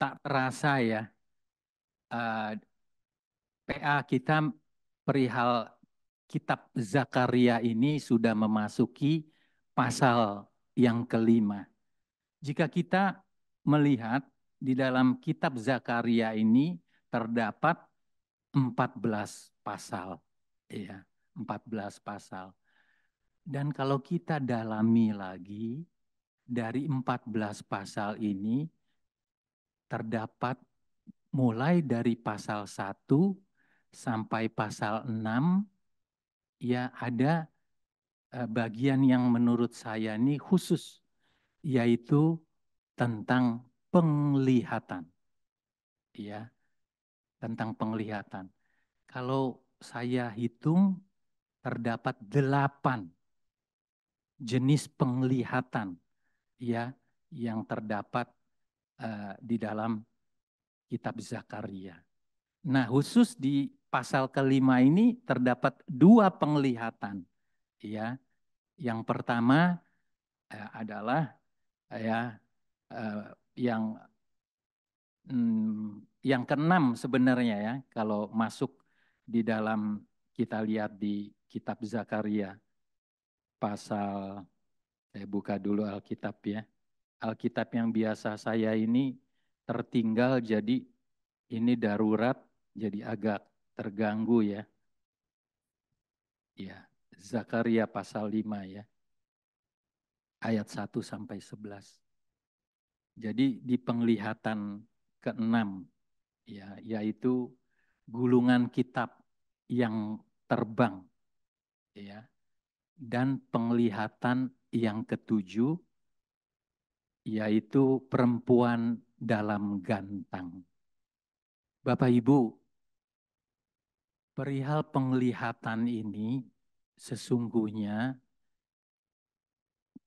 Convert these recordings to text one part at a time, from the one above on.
tak terasa ya, eh, PA kita perihal kitab Zakaria ini sudah memasuki pasal yang kelima. Jika kita melihat di dalam kitab Zakaria ini terdapat 14 pasal. Ya, 14 pasal. Dan kalau kita dalami lagi, dari 14 pasal ini terdapat mulai dari pasal 1 sampai pasal 6, ya ada bagian yang menurut saya ini khusus, yaitu tentang penglihatan. Ya, tentang penglihatan. Kalau saya hitung, terdapat 8 jenis penglihatan ya yang terdapat di dalam kitab Zakaria. Nah, khusus di pasal kelima ini terdapat 2 penglihatan. Ya, yang pertama adalah ya yang keenam sebenarnya ya, kalau masuk di dalam kita lihat di kitab Zakaria pasal, saya buka dulu Alkitab ya. Alkitab yang biasa saya ini tertinggal, jadi ini darurat, jadi agak terganggu ya. Ya, Zakaria pasal 5 ya, ayat 1 sampai 11. Jadi di penglihatan keenam ya, yaitu gulungan kitab yang terbang ya, dan penglihatan yang ketujuh yaitu perempuan dalam gantang. Bapak Ibu, perihal penglihatan ini sesungguhnya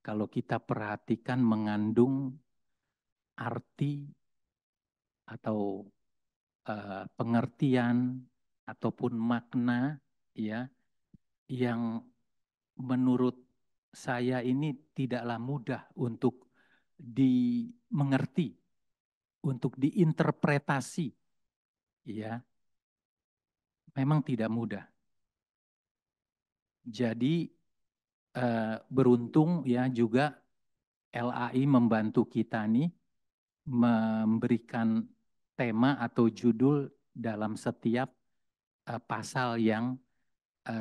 kalau kita perhatikan mengandung arti atau pengertian ataupun makna ya yang menurut saya ini tidaklah mudah untuk dimengerti, untuk diinterpretasi ya. Memang tidak mudah. Jadi beruntung ya juga LAI membantu kita nih memberikan tema atau judul dalam setiap pasal yang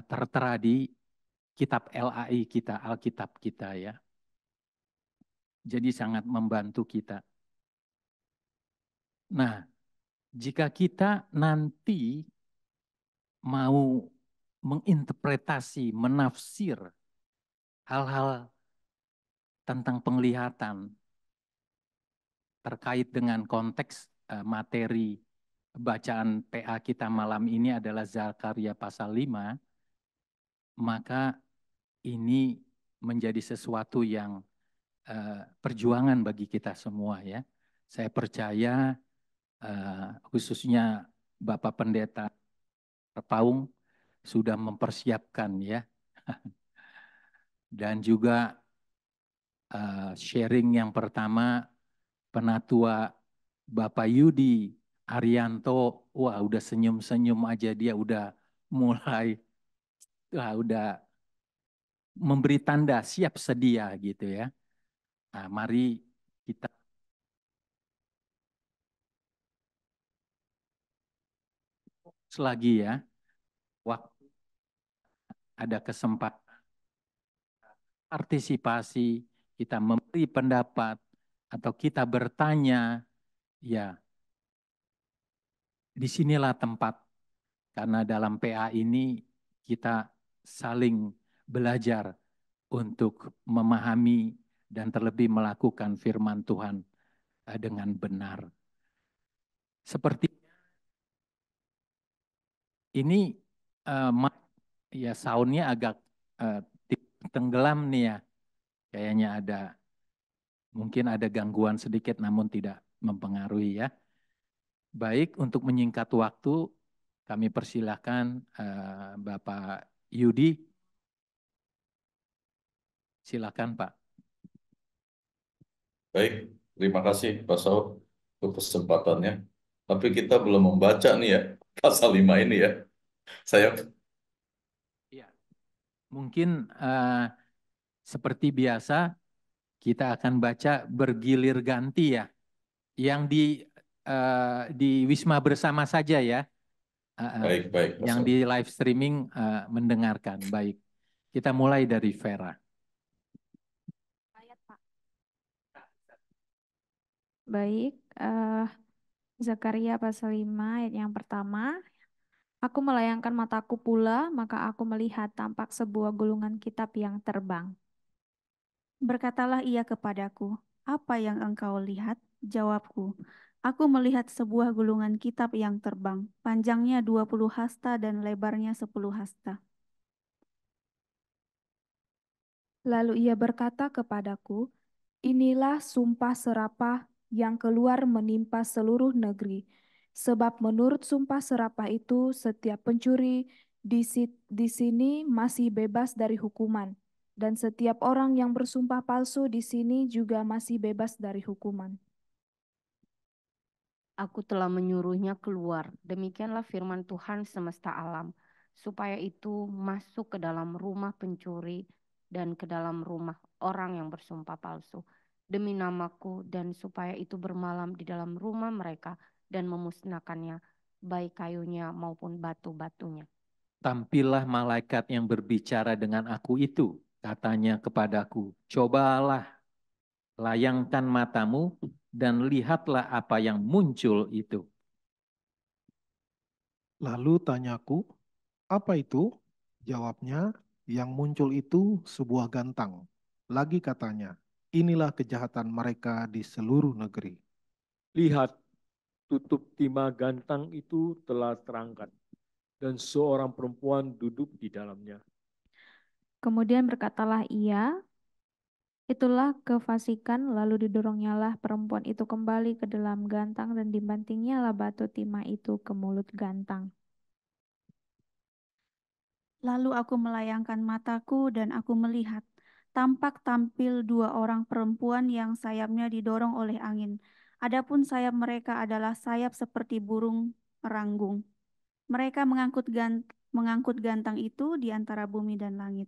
tertera di kitab LAI kita, Alkitab kita ya. Jadi sangat membantu kita. Nah, jika kita nanti mau menginterpretasi, menafsir hal-hal tentang penglihatan terkait dengan konteks materi bacaan PA kita malam ini adalah Zakaria pasal 5, maka ini menjadi sesuatu yang perjuangan bagi kita semua ya. Saya percaya khususnya Bapak Pendeta Paung sudah mempersiapkan ya. Dan juga sharing yang pertama Penatua Bapak Yudi Arianto, wah udah senyum-senyum aja dia udah mulai, wah udah memberi tanda siap sedia gitu ya. Nah, mari kita lagi ya, waktu ada kesempatan partisipasi, kita memberi pendapat, atau kita bertanya, ya disinilah tempat. Karena dalam PA ini kita saling belajar untuk memahami dan terlebih melakukan firman Tuhan dengan benar. Seperti ini ya soundnya agak tenggelam nih ya. Kayaknya mungkin ada gangguan sedikit namun tidak mempengaruhi ya. Baik, untuk menyingkat waktu kami persilahkan Bapak Yudi. Silakan Pak. Baik, terima kasih Pak Saud. untuk kesempatannya. Tapi kita belum membaca nih ya pasal 5 ini ya. Saya Iya. Mungkin seperti biasa kita akan baca bergilir ganti ya. Yang di Wisma bersama saja ya. baik-baik Yang pasal. di live streaming mendengarkan. Baik. Kita mulai dari Vera. Ayat, Pak. Baik, Zakaria pasal 5 ayat yang pertama. Aku melayangkan mataku pula, maka aku melihat tampak sebuah gulungan kitab yang terbang. Berkatalah ia kepadaku, apa yang engkau lihat? Jawabku, aku melihat sebuah gulungan kitab yang terbang, panjangnya 20 hasta dan lebarnya 10 hasta. Lalu ia berkata kepadaku, inilah sumpah serapah yang keluar menimpa seluruh negeri. Sebab menurut sumpah serapah itu, setiap pencuri di sini masih bebas dari hukuman. Dan setiap orang yang bersumpah palsu di sini juga masih bebas dari hukuman. Aku telah menyuruhnya keluar. Demikianlah firman Tuhan semesta alam, supaya itu masuk ke dalam rumah pencuri dan ke dalam rumah orang yang bersumpah palsu demi namaku, dan supaya itu bermalam di dalam rumah mereka dan memusnahkannya, baik kayunya maupun batu-batunya. Tampillah malaikat yang berbicara dengan aku itu. Katanya kepadaku, cobalah layangkan matamu dan lihatlah apa yang muncul itu. Lalu tanyaku, apa itu? Jawabnya, yang muncul itu sebuah gantang. Lagi katanya, inilah kejahatan mereka di seluruh negeri. Lihat, tutup timah gantang itu telah terangkat, dan seorang perempuan duduk di dalamnya. Kemudian berkatalah ia, itulah kefasikan, lalu didorongnya perempuan itu kembali ke dalam gantang dan dibantingnya lah batu timah itu ke mulut gantang. Lalu aku melayangkan mataku dan aku melihat, tampak tampil dua orang perempuan yang sayapnya didorong oleh angin. Adapun sayap mereka adalah sayap seperti burung meranggung. Mereka mengangkut gantang itu di antara bumi dan langit.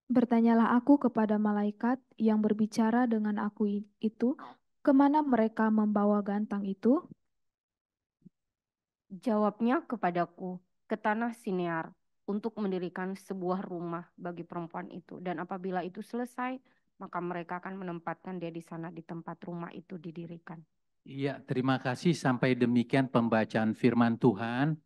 Bertanyalah aku kepada malaikat yang berbicara dengan aku itu, kemana mereka membawa gantang itu? Jawabnya kepadaku, ke tanah Sinear, untuk mendirikan sebuah rumah bagi perempuan itu. Dan apabila itu selesai, maka mereka akan menempatkan dia di sana di tempat rumah itu didirikan. Iya, terima kasih. Sampai demikian pembacaan firman Tuhan.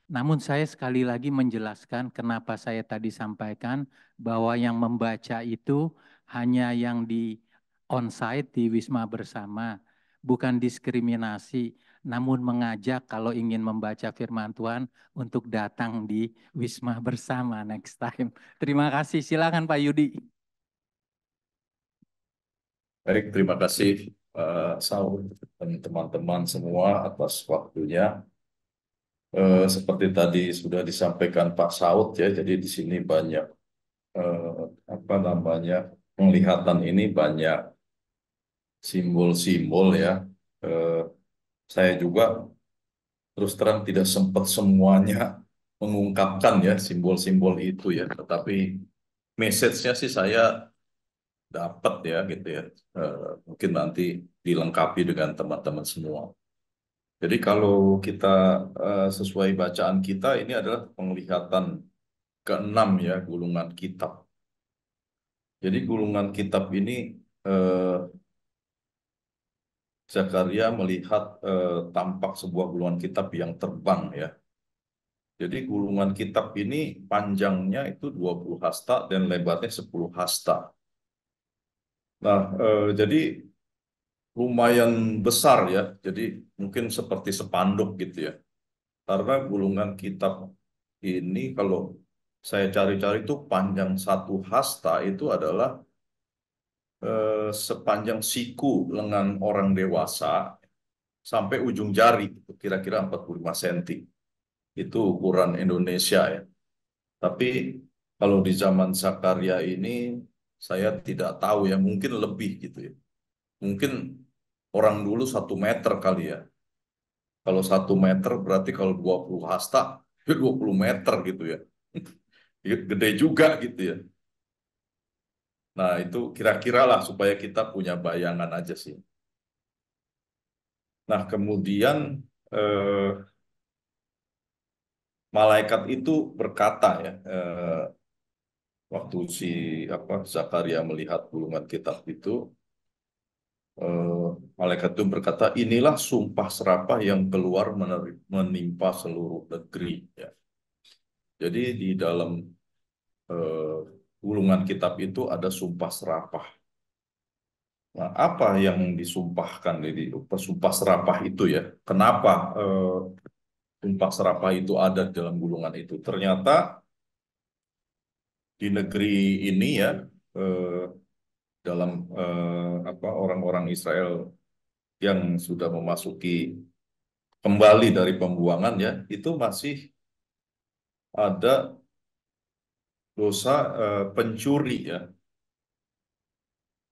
Namun saya sekali lagi menjelaskan kenapa saya tadi sampaikan bahwa yang membaca itu hanya yang di onsite di Wisma Bersama, bukan diskriminasi, namun mengajak kalau ingin membaca firman Tuhan untuk datang di Wisma Bersama next time. Terima kasih, silakan Pak Yudi. Baik, terima kasih Saul dan teman-teman semua atas waktunya. Seperti tadi sudah disampaikan Pak Saud ya, jadi di sini banyak eh, apa namanya penglihatan ini banyak simbol-simbol ya. Eh, saya juga terus terang tidak sempat semuanya mengungkapkan ya simbol-simbol itu ya, tetapi message-nya sih saya dapat ya gitu ya. Mungkin nanti dilengkapi dengan teman-teman semua. Jadi kalau kita sesuai bacaan kita ini adalah penglihatan keenam ya gulungan kitab. Jadi gulungan kitab ini eh, Zakaria melihat tampak sebuah gulungan kitab yang terbang ya. Jadi gulungan kitab ini panjangnya itu 20 hasta dan lebarnya 10 hasta. Nah, jadi lumayan besar ya. Jadi mungkin seperti spanduk gitu ya. Karena gulungan kitab ini kalau saya cari-cari itu panjang satu hasta itu adalah sepanjang siku lengan orang dewasa sampai ujung jari, kira-kira 45 cm. Itu ukuran Indonesia ya. Tapi kalau di zaman Zakaria ini saya tidak tahu ya, mungkin lebih gitu ya. Mungkin orang dulu 1 meter kali ya. Kalau 1 meter berarti kalau 20 hasta, ya 20 meter gitu ya. Gede juga gitu ya. Nah itu kira-kira lah supaya kita punya bayangan aja sih. Nah kemudian malaikat itu berkata ya, waktu si Zakaria melihat gulungan kitab itu, malaikat itu berkata, inilah sumpah serapah yang keluar menimpa seluruh negeri. Ya. Jadi di dalam gulungan kitab itu ada sumpah serapah. Nah, apa yang disumpahkan di sumpah serapah itu ya? Kenapa sumpah serapah itu ada di dalam gulungan itu? Ternyata di negeri ini ya, dalam orang-orang Israel yang sudah memasuki kembali dari pembuangan ya, itu masih ada dosa pencuri ya.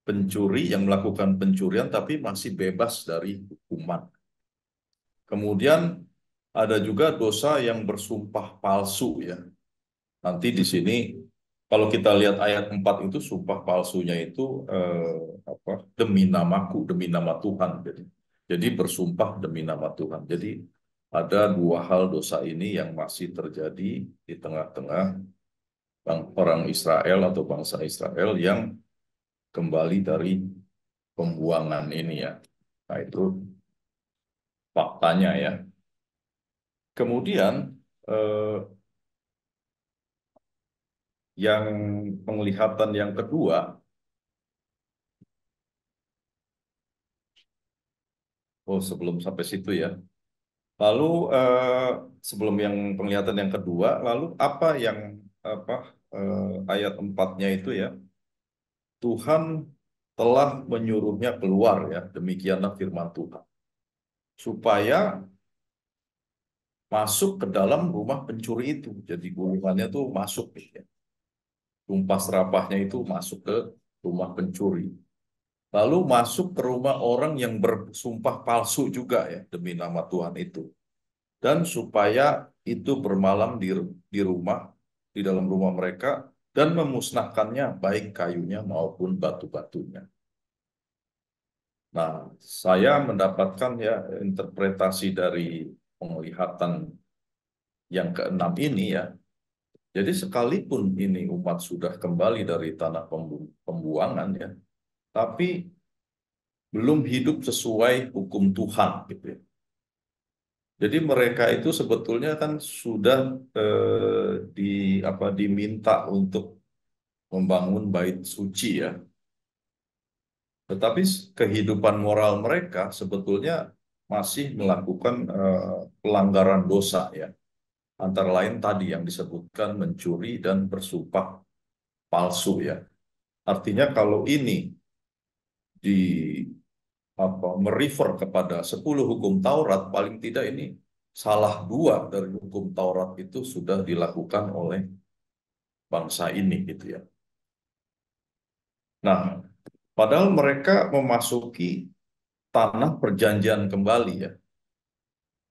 Pencuri yang melakukan pencurian tapi masih bebas dari hukuman. Kemudian ada juga dosa yang bersumpah palsu ya. Nanti di sini kalau kita lihat ayat 4 itu sumpah palsunya itu demi namaku, demi nama Tuhan. Jadi bersumpah demi nama Tuhan. Jadi ada 2 hal dosa ini yang masih terjadi di tengah-tengah orang Israel atau bangsa Israel yang kembali dari pembuangan ini ya. Nah itu faktanya ya. Kemudian yang penglihatan yang kedua, sebelum sampai situ ya. Lalu sebelum yang penglihatan yang kedua, lalu apa yang ayat 4-nya itu ya. Tuhan telah menyuruhnya keluar ya, demikianlah firman Tuhan. Supaya masuk ke dalam rumah pencuri itu. Jadi gulungannya tuh masuk ya. Sumpah serapahnya itu masuk ke rumah pencuri. Lalu masuk ke rumah orang yang bersumpah palsu juga ya demi nama Tuhan itu. Dan supaya itu bermalam di rumah, di dalam rumah mereka dan memusnahkannya baik kayunya maupun batu-batunya. Nah, saya mendapatkan ya interpretasi dari penglihatan yang ke-6 ini ya. Jadi sekalipun ini umat sudah kembali dari tanah pembuangan ya, tapi belum hidup sesuai hukum Tuhan gitu ya. Jadi mereka itu sebetulnya kan sudah diminta untuk membangun bait suci ya. Tetapi kehidupan moral mereka sebetulnya masih melakukan pelanggaran dosa ya. Antara lain tadi yang disebutkan mencuri dan bersumpah palsu ya. Artinya kalau ini merefer kepada 10 hukum Taurat, paling tidak ini salah 2 dari hukum Taurat itu sudah dilakukan oleh bangsa ini gitu ya. Nah, padahal mereka memasuki tanah perjanjian kembali ya.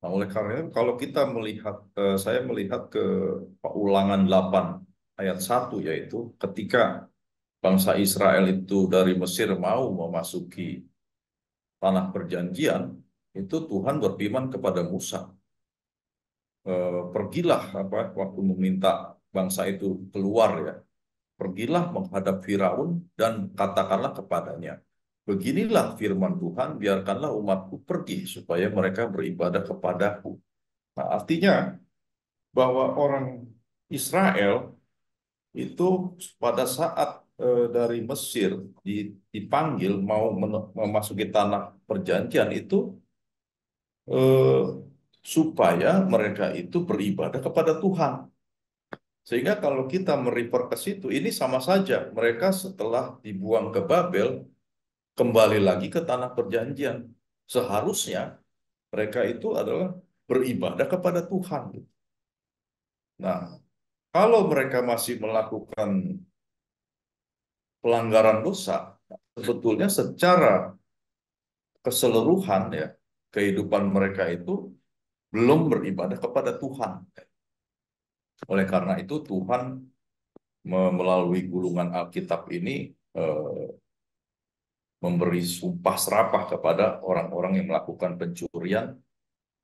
Nah, oleh karena itu kalau kita melihat, saya melihat ke Ulangan 8 ayat 1 yaitu ketika bangsa Israel itu dari Mesir mau memasuki tanah perjanjian, itu Tuhan berfirman kepada Musa, pergilah waktu meminta bangsa itu keluar ya, pergilah menghadap Firaun dan katakanlah kepadanya, beginilah firman Tuhan, biarkanlah umatku pergi supaya mereka beribadah kepadaku. Nah, artinya bahwa orang Israel itu pada saat dari Mesir dipanggil mau memasuki tanah perjanjian itu supaya mereka itu beribadah kepada Tuhan. Sehingga kalau kita merefer ke situ, ini sama saja. Mereka setelah dibuang ke Babel, kembali lagi ke tanah perjanjian. Seharusnya mereka itu adalah beribadah kepada Tuhan. Nah, kalau mereka masih melakukan pelanggaran dosa, sebetulnya secara keseluruhan ya kehidupan mereka itu belum beribadah kepada Tuhan. Oleh karena itu Tuhan melalui gulungan Alkitab ini memberi sumpah serapah kepada orang-orang yang melakukan pencurian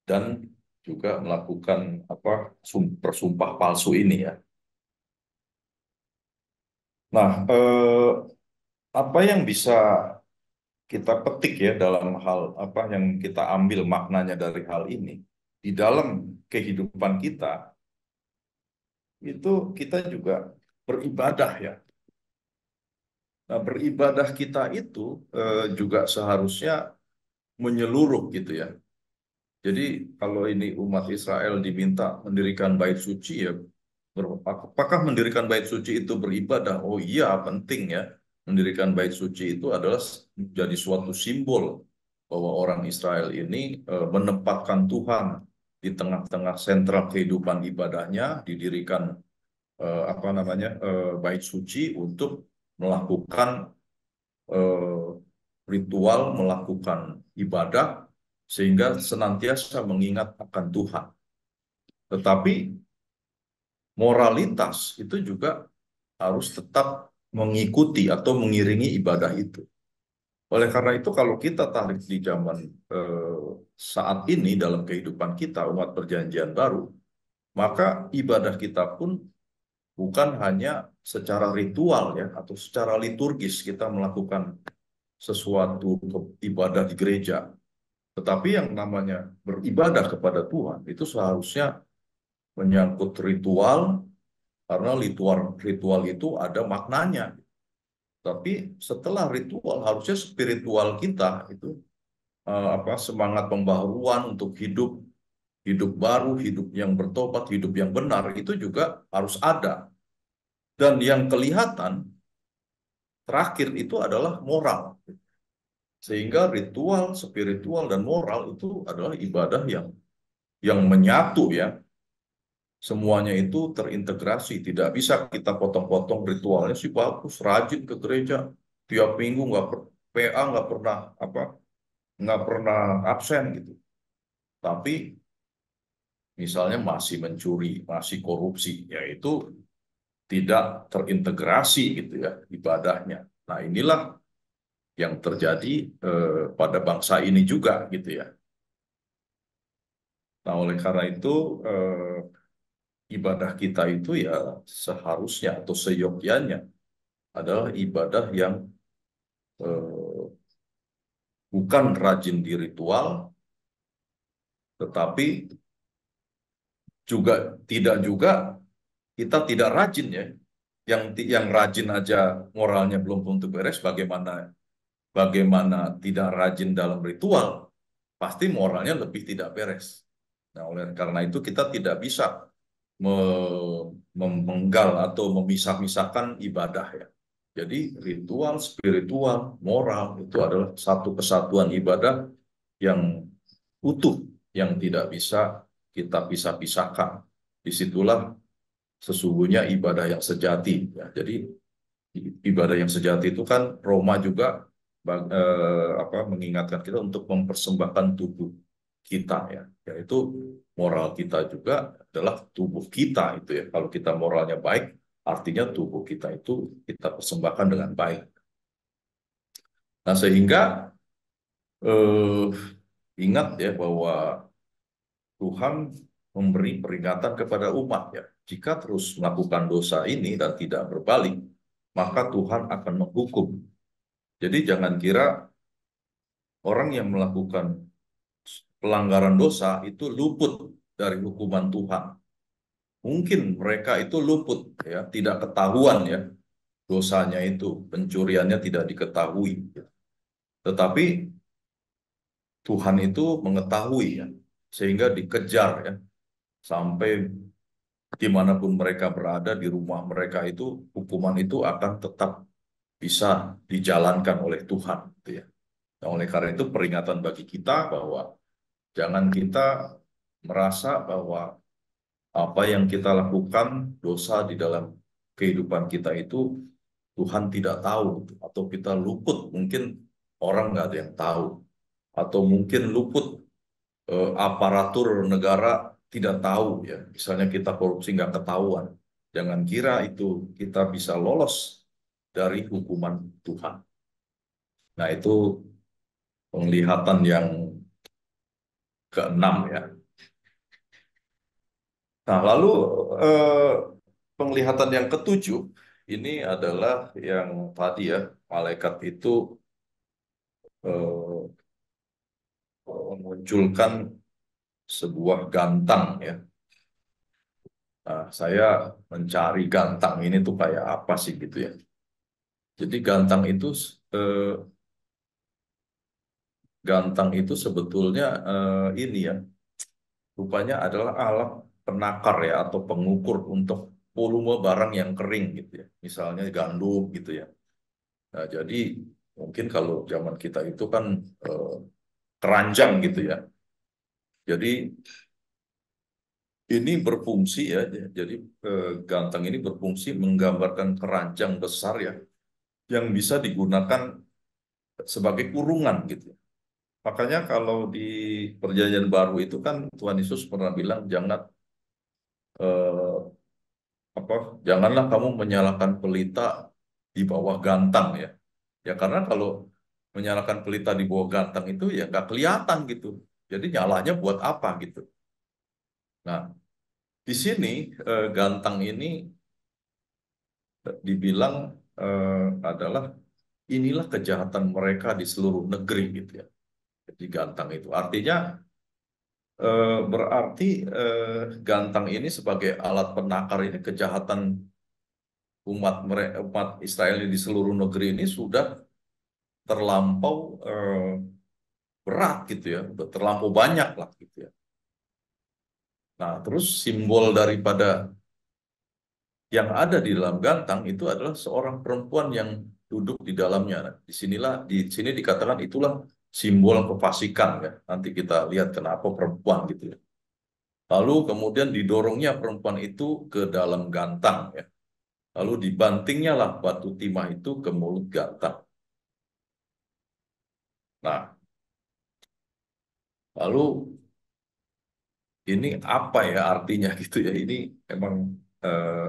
dan juga melakukan persumpah palsu ini ya. Nah, apa yang bisa kita petik ya dalam hal apa yang kita ambil maknanya dari hal ini di dalam kehidupan kita itu kita juga beribadah ya. Nah, beribadah kita itu juga seharusnya menyeluruh gitu ya. Jadi kalau ini umat Israel diminta mendirikan bait suci ya, apakah mendirikan bait suci itu beribadah? Oh iya, penting ya. Mendirikan bait suci itu adalah menjadi suatu simbol bahwa orang Israel ini menempatkan Tuhan di tengah-tengah sentral kehidupan ibadahnya, didirikan bait suci untuk melakukan ritual, melakukan ibadah sehingga senantiasa mengingat akan Tuhan. Tetapi moralitas itu juga harus tetap mengikuti atau mengiringi ibadah itu. Oleh karena itu kalau kita tarik di zaman saat ini dalam kehidupan kita umat perjanjian baru, maka ibadah kita pun bukan hanya secara ritual ya atau secara liturgis kita melakukan sesuatu ibadah di gereja. Tetapi yang namanya beribadah kepada Tuhan itu seharusnya menyangkut ritual, karena ritual itu ada maknanya. Tapi setelah ritual harusnya spiritual kita itu semangat pembaharuan untuk hidup baru, hidup yang bertobat, hidup yang benar itu juga harus ada. Dan yang kelihatan terakhir itu adalah moral. Sehingga ritual, spiritual dan moral itu adalah ibadah yang menyatu ya. Semuanya itu terintegrasi, tidak bisa kita potong-potong. Ritualnya sih bagus, rajin ke gereja tiap minggu, PA nggak pernah absen gitu. Tapi misalnya masih mencuri, masih korupsi, yaitu tidak terintegrasi gitu ya ibadahnya. Nah inilah yang terjadi pada bangsa ini juga gitu ya. Nah oleh karena itu ibadah kita itu ya seharusnya atau seyogyanya adalah ibadah yang bukan rajin di ritual, tetapi kita tidak rajin ya. Yang rajin aja moralnya belum tentu beres, bagaimana tidak rajin dalam ritual, pasti moralnya lebih tidak beres. Nah, oleh karena itu kita tidak bisa memenggal atau memisah-misahkan ibadah ya. Jadi ritual, spiritual, moral itu adalah satu kesatuan ibadah yang utuh, yang tidak bisa kita pisah-pisahkan. Disitulah sesungguhnya ibadah yang sejati. Ya. Jadi ibadah yang sejati itu kan Roma juga mengingatkan kita untuk mempersembahkan tubuh kita ya. Yaitu moral kita juga adalah tubuh kita itu ya. Kalau kita moralnya baik, artinya tubuh kita itu kita persembahkan dengan baik. Nah sehingga ingat ya bahwa Tuhan memberi peringatan kepada umat ya. Jika terus melakukan dosa ini dan tidak berbalik, maka Tuhan akan menghukum. Jadi jangan kira orang yang melakukan pelanggaran dosa itu luput dari hukuman Tuhan. Mungkin mereka itu luput ya, tidak ketahuan ya dosanya itu, pencuriannya tidak diketahui. Tetapi Tuhan itu mengetahui ya, sehingga dikejar ya, sampai dimanapun mereka berada di rumah mereka itu, hukuman itu akan tetap bisa dijalankan oleh Tuhan. Gitu ya. Nah, oleh karena itu peringatan bagi kita bahwa jangan kita merasa bahwa apa yang kita lakukan, dosa di dalam kehidupan kita itu Tuhan tidak tahu atau kita luput, mungkin orang nggak ada yang tahu. atau mungkin luput, aparatur negara tidak tahu ya. Misalnya kita korupsi nggak ketahuan. Jangan kira itu kita bisa lolos dari hukuman Tuhan. Nah, itu penglihatan yang keenam ya. Nah, lalu eh, penglihatan yang ketujuh ini adalah yang tadi ya, malaikat itu eh, memunculkan sebuah gantang ya. Nah, saya mencari gantang ini tuh kayak apa sih gitu ya. Jadi eh, gantang itu sebetulnya ini ya, rupanya adalah alat penakar ya atau pengukur untuk volume barang yang kering gitu ya. Misalnya gandum gitu ya. Nah, jadi mungkin kalau zaman kita itu kan eh, keranjang gitu ya. Jadi ini berfungsi ya. Jadi gantang ini berfungsi menggambarkan keranjang besar ya yang bisa digunakan sebagai kurungan gitu ya. Makanya kalau di Perjanjian Baru itu kan Tuhan Yesus pernah bilang eh, janganlah kamu menyalakan pelita di bawah gantang ya. Ya karena kalau menyalakan pelita di bawah gantang itu ya nggak kelihatan gitu. Jadi nyalanya buat apa gitu. Nah, di sini gantang ini dibilang adalah inilah kejahatan mereka di seluruh negeri gitu ya. Jadi gantang itu artinya berarti gantang ini sebagai alat penakar ini kejahatan umat Israel di seluruh negeri ini sudah terlampau berat gitu ya, udah terlampau banyak lah gitu ya. Nah, terus simbol daripada yang ada di dalam gantang itu adalah seorang perempuan yang duduk di dalamnya. Nah, di sini dikatakan itulah simbol kefasikan ya. Nanti kita lihat kenapa perempuan gitu ya. Lalu kemudian didorongnya perempuan itu ke dalam gantang ya. Lalu dibantingnya lah batu timah itu ke mulut gantang. Nah, lalu ini apa ya artinya gitu ya? Ini emang eh,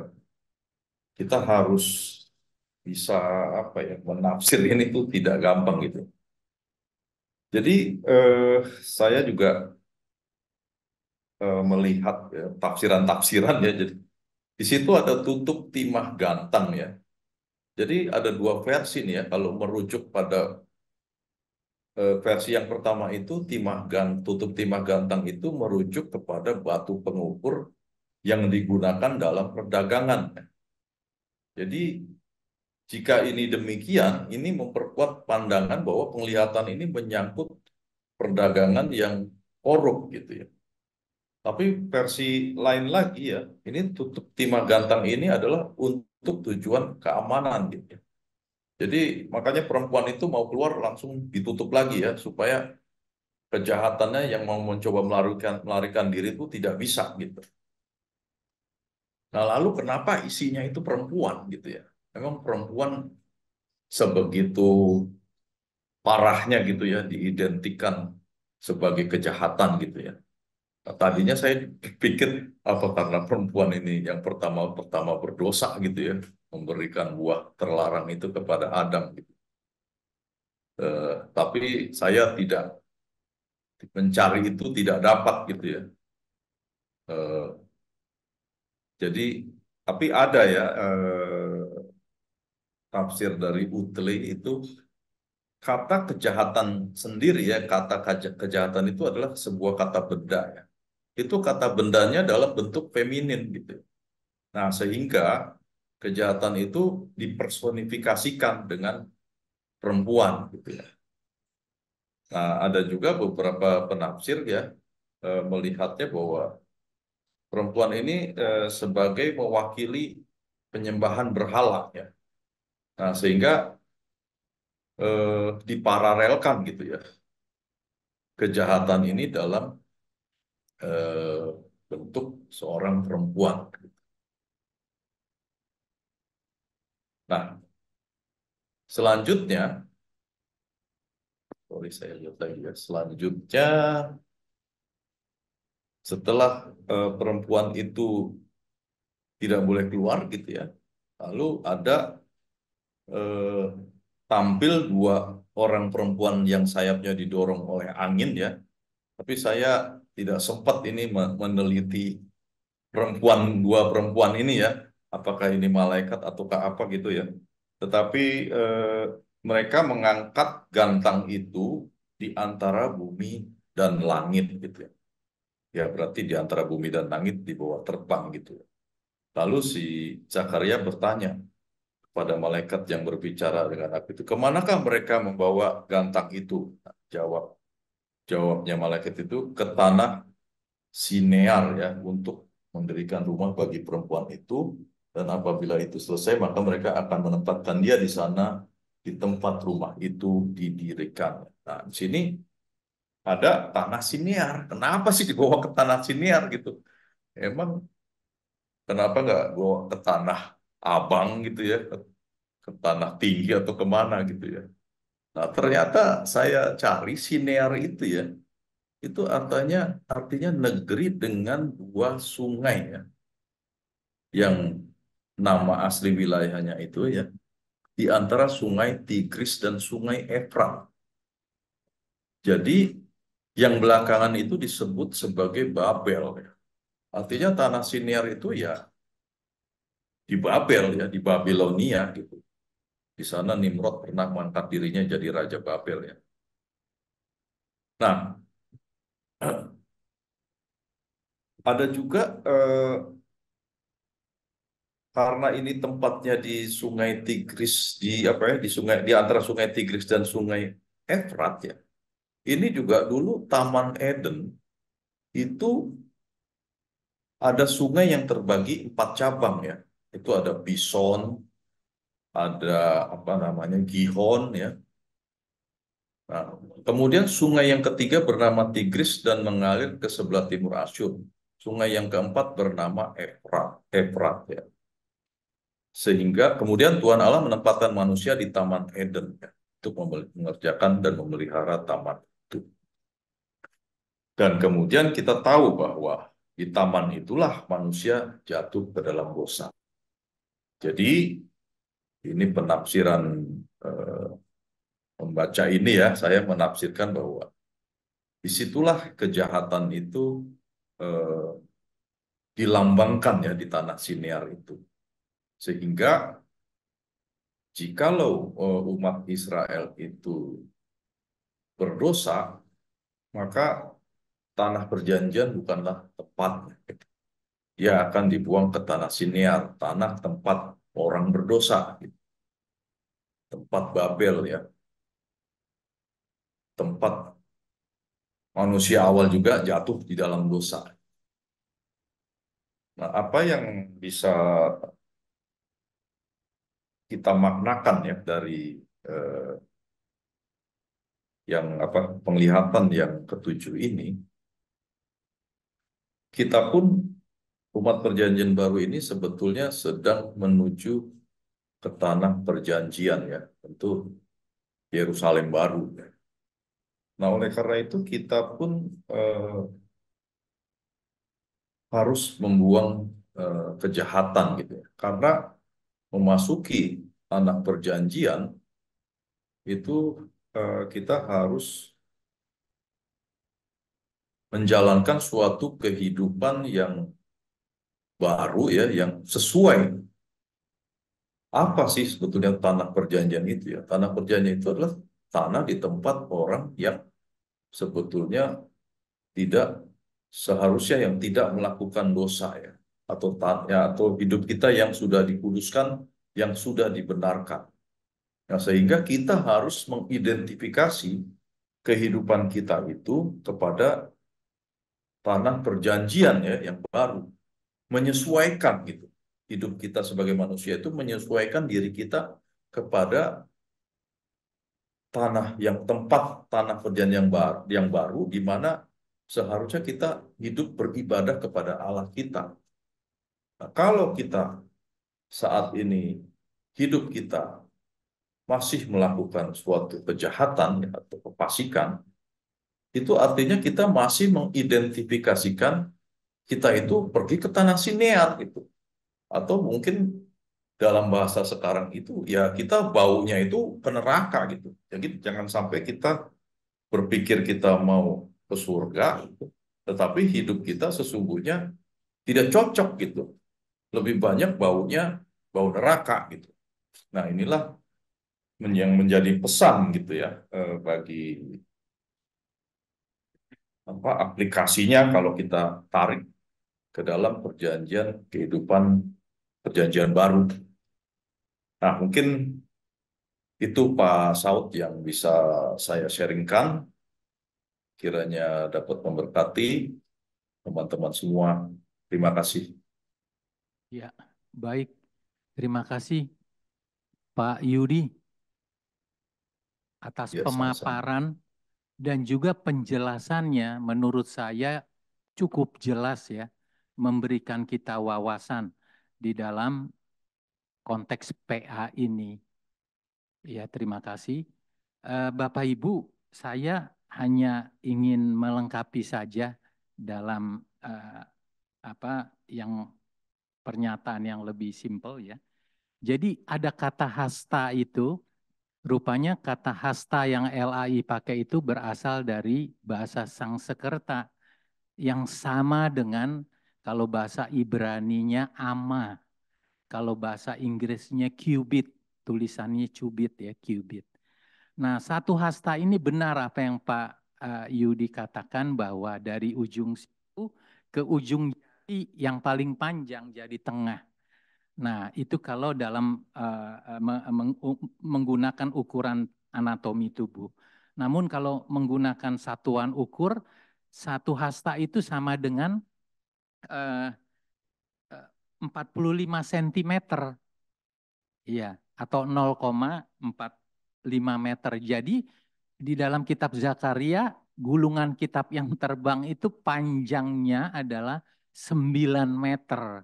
kita harus bisa apa ya menafsir ini tuh tidak gampang gitu. Jadi saya juga melihat ya, tafsiran-tafsiran ya. Jadi di situ ada tutup timah gantang ya. Jadi ada dua versi nih ya. Kalau merujuk pada versi yang pertama itu tutup timah gantang itu merujuk kepada batu pengukur yang digunakan dalam perdagangan. Jadi jika ini demikian, ini memperkuat pandangan bahwa penglihatan ini menyangkut perdagangan yang korup gitu ya. Tapi versi lain lagi ya, ini tutup timah gantang ini adalah untuk tujuan keamanan gitu ya. Jadi makanya perempuan itu mau keluar langsung ditutup lagi ya, supaya kejahatannya yang mau mencoba melarikan diri itu tidak bisa gitu. Nah lalu kenapa isinya itu perempuan gitu ya? Memang perempuan sebegitu parahnya gitu ya diidentikan sebagai kejahatan gitu ya. Nah, tadinya saya pikir apa karena perempuan ini yang pertama berdosa gitu ya, memberikan buah terlarang itu kepada Adam gitu. Tapi saya tidak mencari itu tidak dapat gitu ya. Eh, jadi tapi ada ya tafsir dari Utle itu kata kejahatan sendiri ya, kata kejahatan itu adalah sebuah kata benda ya. Itu kata bendanya dalam bentuk feminin gitu. Nah, sehingga kejahatan itu dipersonifikasikan dengan perempuan gitu ya. Nah, ada juga beberapa penafsir ya melihatnya bahwa perempuan ini sebagai mewakili penyembahan berhala ya. Nah, sehingga diparalelkan gitu ya kejahatan ini dalam eh, bentuk seorang perempuan. Nah, selanjutnya Sorry, saya lihat lagi ya. Selanjutnya, setelah perempuan itu tidak boleh keluar gitu ya, lalu ada eh, tampil dua orang perempuan yang sayapnya didorong oleh angin ya. Tapi saya tidak sempat ini meneliti dua perempuan ini ya, apakah ini malaikat ataukah apa gitu ya. Tetapi mereka mengangkat gantang itu di antara bumi dan langit gitu ya. Ya berarti di antara bumi dan langit di bawah terbang gitu ya. Lalu si Zakaria bertanya pada malaikat yang berbicara dengan aku itu, kemanakah mereka membawa gantang itu? Nah, jawabnya malaikat itu ke tanah Sinear ya untuk mendirikan rumah bagi perempuan itu, dan apabila itu selesai maka mereka akan menempatkan dia di sana di tempat rumah itu didirikan. Nah, di sini ada tanah Sinear. Kenapa sih dibawa ke tanah Sinear gitu? Emang kenapa nggak bawa ke tanah Abang gitu ya, ke tanah tinggi atau kemana gitu ya? Nah, ternyata saya cari Sinear itu ya, itu artinya negeri dengan dua sungai ya, yang nama asli wilayahnya itu ya, di antara sungai Tigris dan sungai Efrat. Jadi yang belakangan itu disebut sebagai Babel ya. Artinya tanah Siniar itu ya di Babel ya, di Babilonia gitu. Di sana Nimrod pernah mengangkat dirinya jadi Raja Babel ya. Nah, ada juga karena ini tempatnya di Sungai Tigris, di apa ya, di sungai, di antara Sungai Tigris dan Sungai Efrat ya. Ini juga dulu Taman Eden itu ada sungai yang terbagi 4 cabang ya. Itu ada Bison, ada apa namanya Gihon ya. Nah, kemudian sungai yang ketiga bernama Tigris dan mengalir ke sebelah timur Asyur. Sungai yang keempat bernama Efrat ya. Sehingga kemudian Tuhan Allah menempatkan manusia di Taman Eden ya, untuk mengerjakan dan memelihara taman itu. Dan kemudian kita tahu bahwa di taman itulah manusia jatuh ke dalam dosa. Jadi ini penafsiran membaca ini ya, saya menafsirkan bahwa disitulah kejahatan itu eh, dilambangkan ya di tanah Sinear itu. Sehingga jikalau umat Israel itu berdosa, maka tanah perjanjian bukanlah tepatnya. Dia akan dibuang ke tanah Sinear, tanah tempat orang berdosa, tempat Babel ya, tempat manusia awal juga jatuh di dalam dosa. Nah, apa yang bisa kita maknakan ya dari yang apa penglihatan yang ketujuh ini? Kita pun umat perjanjian baru ini sebetulnya sedang menuju ke tanah perjanjian ya, tentu Yerusalem baru. Nah, oleh karena itu kita pun harus membuang kejahatan gitu ya. Karena memasuki tanah perjanjian itu kita harus menjalankan suatu kehidupan yang baru ya, yang sesuai. Apa sih sebetulnya tanah perjanjian itu ya? Tanah perjanjian itu adalah tanah di tempat orang yang sebetulnya tidak seharusnya, yang tidak melakukan dosa ya, atau atau hidup kita yang sudah dikuduskan, yang sudah dibenarkan. Nah, sehingga kita harus mengidentifikasi kehidupan kita itu kepada tanah perjanjian ya yang baru, menyesuaikan gitu. Hidup kita sebagai manusia itu menyesuaikan diri kita kepada tempat tanah perjanjian yang baru di mana seharusnya kita hidup beribadah kepada Allah kita. Nah, kalau kita saat ini hidup kita masih melakukan suatu kejahatan ya, atau kefasikan, itu artinya kita masih mengidentifikasikan kita itu pergi ke tanah Sinear gitu. Atau mungkin dalam bahasa sekarang itu ya kita baunya itu ke neraka gitu. Jadi jangan sampai kita berpikir kita mau ke surga, gitu, tetapi hidup kita sesungguhnya tidak cocok gitu. Lebih banyak baunya bau neraka gitu. Nah inilah yang menjadi pesan gitu ya bagi apa aplikasinya kalau kita tarik ke dalam perjanjian kehidupan perjanjian baru. Nah mungkin itu Pak Saud yang bisa saya sharingkan, kiranya dapat memberkati teman-teman semua. Terima kasih. Ya, baik. Terima kasih Pak Yudi atas Ya, sama-sama. pemaparan dan juga penjelasannya menurut saya cukup jelas ya, memberikan kita wawasan di dalam konteks PA ini. Ya, terima kasih. Bapak Ibu, saya hanya ingin melengkapi saja dalam apa yang pernyataan yang lebih simpel ya. Jadi ada kata hasta itu, rupanya kata hasta yang LAI pakai itu berasal dari bahasa Sangsekerta yang sama dengan kalau bahasa Ibraninya ama, kalau bahasa Inggrisnya qubit, tulisannya cubit ya, qubit. Nah, satu hasta ini benar apa yang Pak Yudi katakan bahwa dari ujung situ ke ujung jari yang paling panjang jadi tengah. Nah, itu kalau dalam menggunakan ukuran anatomi tubuh. Namun kalau menggunakan satuan ukur, satu hasta itu sama dengan 45 cm. Iya, atau 0,45 meter. Jadi di dalam kitab Zakaria, gulungan kitab yang terbang itu panjangnya adalah 9 meter.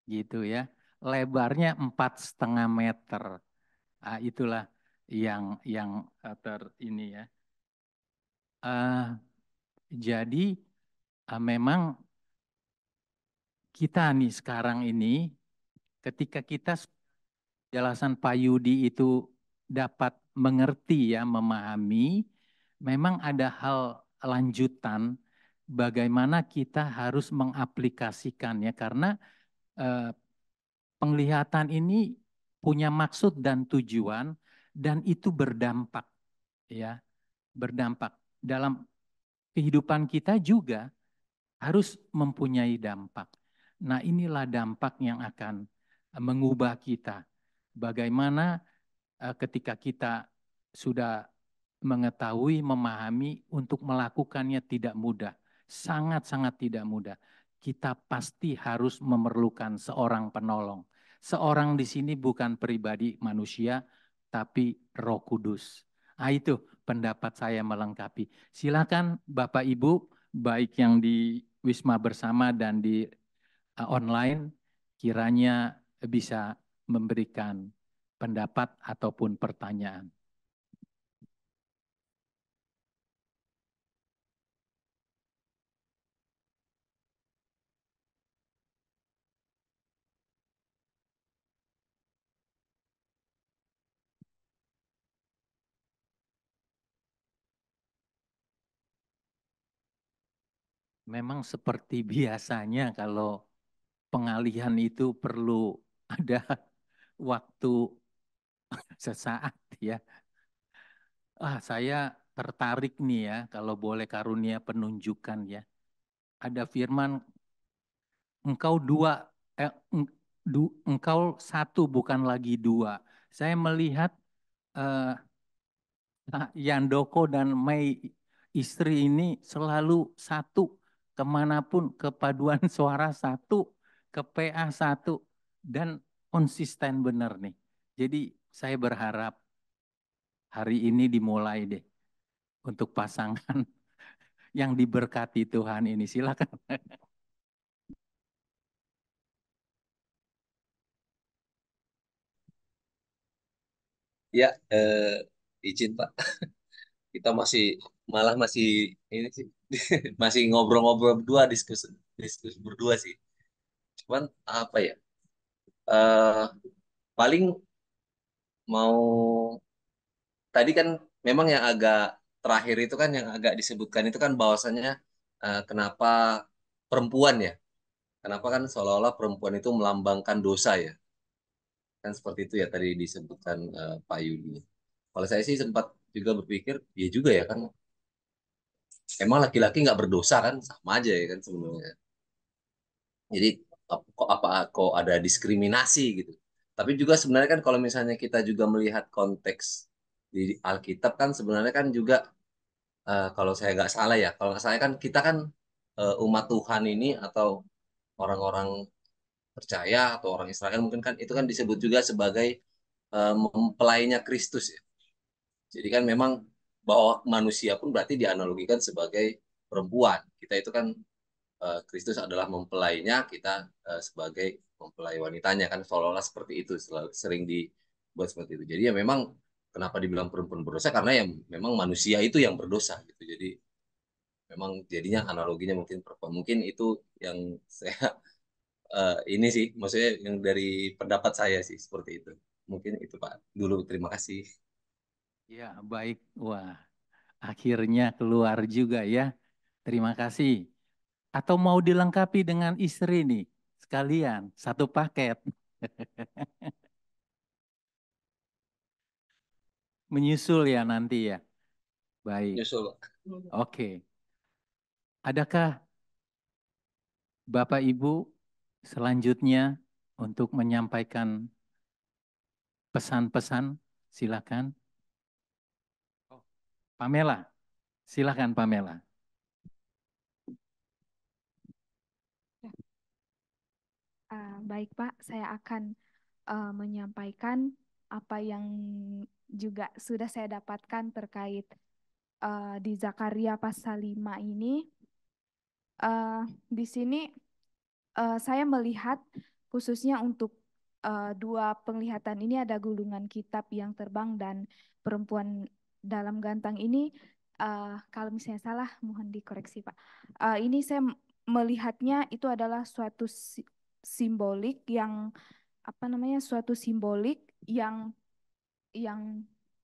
Gitu ya. Lebarnya 4,5 meter. Nah, itulah yang ini ya. Jadi memang kita nih sekarang ini ketika kita jelasan Pak Yudi itu dapat mengerti ya, memahami, memang ada hal lanjutan bagaimana kita harus mengaplikasikan ya, karena penglihatan ini punya maksud dan tujuan dan itu berdampak ya, berdampak dalam kehidupan kita juga harus mempunyai dampak. Nah, inilah dampak yang akan mengubah kita. Bagaimana ketika kita sudah mengetahui, memahami, untuk melakukannya tidak mudah. Sangat-sangat tidak mudah. Kita pasti harus memerlukan seorang penolong. Seorang di sini bukan pribadi manusia, tapi Roh Kudus. Nah, itu pendapat saya melengkapi. Silakan Bapak Ibu, baik yang di Wisma Bersama dan di online, kiranya bisa memberikan pendapat ataupun pertanyaan. Memang seperti biasanya kalau pengalihan itu perlu ada waktu sesaat ya. Saya tertarik nih ya kalau boleh karunia penunjukan ya. Ada firman engkau engkau satu bukan lagi dua. Saya melihat Yandoko dan Mei istri ini selalu satu kemanapun, kepaduan suara satu, ke PA satu, dan konsisten benar nih. Jadi saya berharap hari ini dimulai deh untuk pasangan yang diberkati Tuhan ini. Silakan. Ya, izin Pak, kita masih ini sih, masih ngobrol-ngobrol berdua, diskusi diskusi berdua sih. Cuman apa ya? eh Paling mau tadi kan memang yang agak terakhir itu kan yang agak disebutkan itu kan bahwasannya kenapa perempuan ya? Kenapa kan seolah-olah perempuan itu melambangkan dosa ya? Kan seperti itu ya tadi disebutkan Pak Yudi. Kalau saya sih sempat juga berpikir, ya juga ya kan, emang laki-laki nggak berdosa kan, sama aja ya kan sebenarnya. Jadi kok ada diskriminasi gitu. Tapi juga sebenarnya kan kalau misalnya kita juga melihat konteks di Alkitab kan sebenarnya kan juga kalau saya nggak salah ya, kalau nggak salah kan kita kan umat Tuhan ini atau orang-orang percaya atau orang Israel mungkin kan itu kan disebut juga sebagai mempelainya Kristus ya. Jadi kan memang bahwa manusia pun berarti dianalogikan sebagai perempuan. Kita itu kan Kristus adalah mempelainya, kita sebagai mempelai wanitanya kan seolah-olah seperti itu sering dibuat seperti itu. Jadi ya memang kenapa dibilang perempuan berdosa karena ya memang manusia itu yang berdosa gitu. Jadi memang jadinya analoginya mungkin perempuan. Mungkin itu yang saya ini sih maksudnya yang dari pendapat saya sih seperti itu. Mungkin itu Pak. Dulu terima kasih. Ya, baik. Wah, akhirnya keluar juga ya. Terima kasih. Atau mau dilengkapi dengan istri nih, sekalian, satu paket. Menyusul ya nanti ya. Baik, Nyusul. oke. Adakah Bapak Ibu selanjutnya untuk menyampaikan pesan-pesan? Silakan. Oh, Pamela, silakan Pamela. Baik Pak, saya akan menyampaikan apa yang juga sudah saya dapatkan terkait di Zakaria pasal 5 ini. Di sini saya melihat khususnya untuk dua penglihatan ini ada gulungan kitab yang terbang dan perempuan dalam gantang ini. Kalau misalnya salah mohon dikoreksi Pak. Ini saya melihatnya itu adalah suatu simbolik yang apa namanya, suatu simbolik yang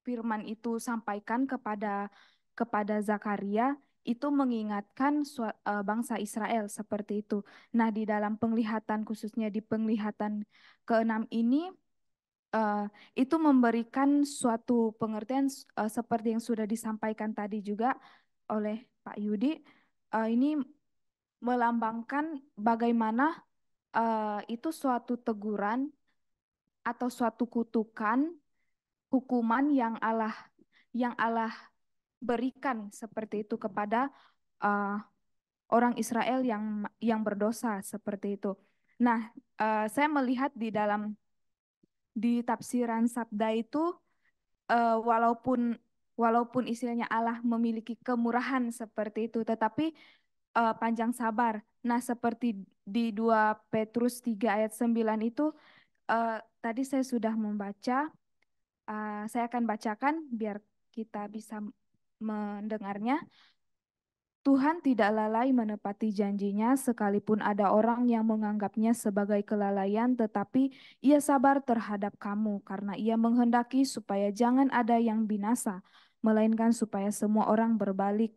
firman itu sampaikan kepada Zakaria itu mengingatkan bangsa Israel seperti itu. Nah, di dalam penglihatan khususnya di penglihatan keenam ini itu memberikan suatu pengertian seperti yang sudah disampaikan tadi juga oleh Pak Yudi. Ini melambangkan bagaimana itu suatu teguran atau suatu kutukan, hukuman yang Allah berikan seperti itu kepada uh, orang Israel yang berdosa seperti itu. Nah, saya melihat di tafsiran sabda itu walaupun istilahnya Allah memiliki kemurahan seperti itu, tetapi panjang sabar. Nah, seperti di 2 Petrus 3 ayat 9 itu tadi saya sudah membaca. Saya akan bacakan biar kita bisa mendengarnya. Tuhan tidak lalai menepati janjinya, sekalipun ada orang yang menganggapnya sebagai kelalaian, tetapi ia sabar terhadap kamu, karena ia menghendaki supaya jangan ada yang binasa, melainkan supaya semua orang berbalik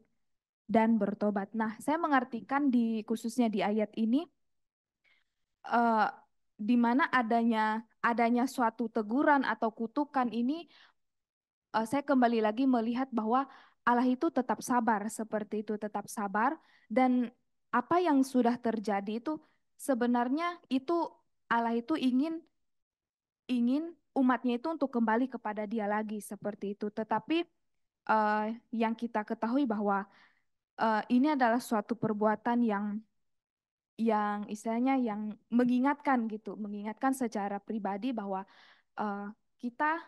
dan bertobat. Nah, saya mengartikan khususnya di ayat ini, di mana adanya suatu teguran atau kutukan ini, saya kembali lagi melihat bahwa Allah itu tetap sabar seperti itu, tetap sabar, dan apa yang sudah terjadi itu sebenarnya itu Allah itu ingin umatnya itu untuk kembali kepada Dia lagi seperti itu. Tetapi yang kita ketahui bahwa ini adalah suatu perbuatan yang istilahnya yang mengingatkan gitu, mengingatkan secara pribadi bahwa kita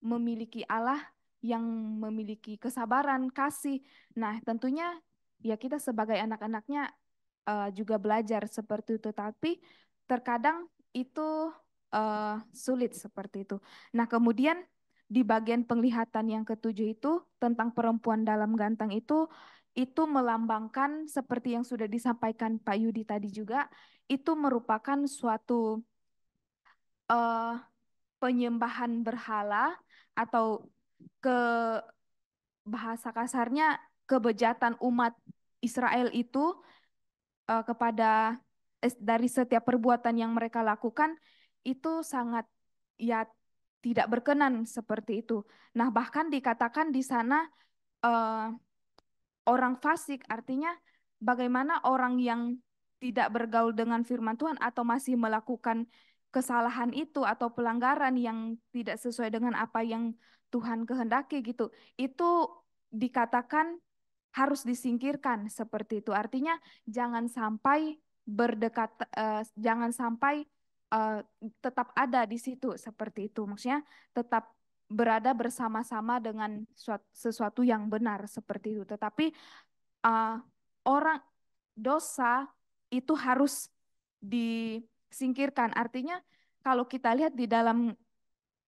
memiliki Allah yang memiliki kesabaran, kasih. Nah, tentunya ya kita sebagai anak-anaknya juga belajar seperti itu, tapi terkadang itu sulit seperti itu. Nah, kemudian di bagian penglihatan yang ketujuh itu tentang perempuan dalam gantang itu melambangkan seperti yang sudah disampaikan Pak Yudi tadi juga, itu merupakan suatu penyembahan berhala atau ke bahasa kasarnya kebejatan umat Israel itu kepada dari setiap perbuatan yang mereka lakukan itu sangat ya tidak berkenan seperti itu. Nah, bahkan dikatakan di sana orang fasik, artinya bagaimana orang yang tidak bergaul dengan firman Tuhan atau masih melakukan kesalahan itu atau pelanggaran yang tidak sesuai dengan apa yang Tuhan kehendaki gitu. Itu dikatakan harus disingkirkan seperti itu. Artinya jangan sampai berdekat, jangan sampai tetap ada di situ seperti itu. Maksudnya tetap berada bersama-sama dengan sesuatu yang benar seperti itu. Tetapi orang dosa itu harus disingkirkan. Artinya kalau kita lihat di dalam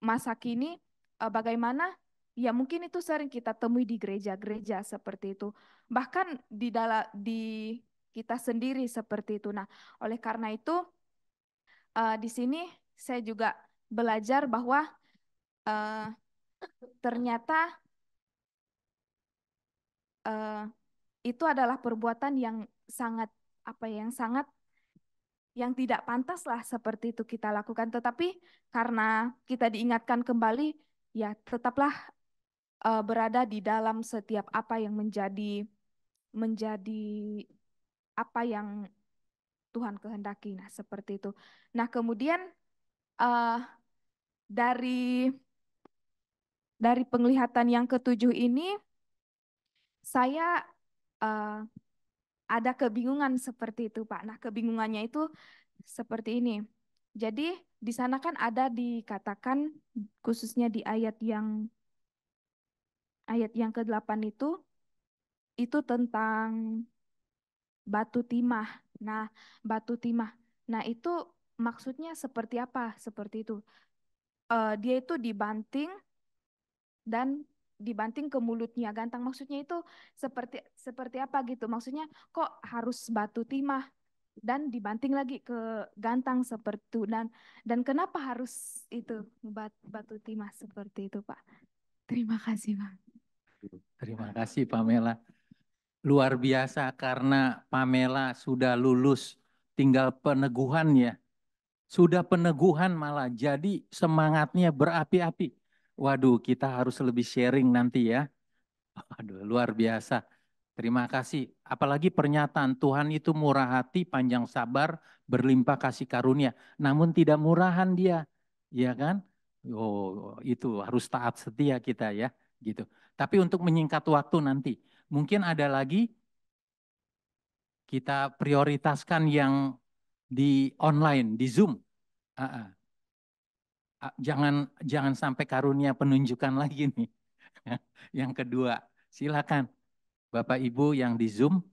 masa kini bagaimana ya mungkin itu sering kita temui di gereja-gereja seperti itu. Bahkan di kita sendiri seperti itu. Nah, oleh karena itu di sini saya juga belajar bahwa ternyata itu adalah perbuatan yang sangat yang tidak pantas lah seperti itu kita lakukan. Tetapi karena kita diingatkan kembali, ya tetaplah berada di dalam setiap apa yang menjadi apa yang Tuhan kehendaki. Nah, seperti itu. Nah, kemudian dari penglihatan yang ketujuh ini, saya ada kebingungan seperti itu, Pak. Nah, kebingungannya itu seperti ini. Jadi, di sana kan ada dikatakan, khususnya di ayat yang ke-8 itu tentang batu timah. Nah, batu timah. Nah, itu maksudnya seperti apa? Seperti itu. Dia itu dibanting dan dibanting ke mulutnya gantang. Maksudnya itu seperti apa gitu? Maksudnya kok harus batu timah dan dibanting lagi ke gantang seperti itu, dan kenapa harus itu batu timah seperti itu, Pak? Terima kasih, Pak. Terima kasih, Pamela. Luar biasa karena Pamela sudah lulus, tinggal peneguhan ya. Sudah peneguhan malah jadi semangatnya berapi-api. Waduh, kita harus lebih sharing nanti ya. Aduh, luar biasa. Terima kasih. Apalagi pernyataan Tuhan itu murah hati, panjang sabar, berlimpah kasih karunia. Namun tidak murahan dia, ya kan? Oh, itu harus taat setia kita ya, gitu. Tapi untuk menyingkat waktu nanti, mungkin ada lagi kita prioritaskan yang di online, di Zoom. Jangan sampai karunia penunjukan lagi nih. Yang kedua, silakan Bapak Ibu yang di Zoom.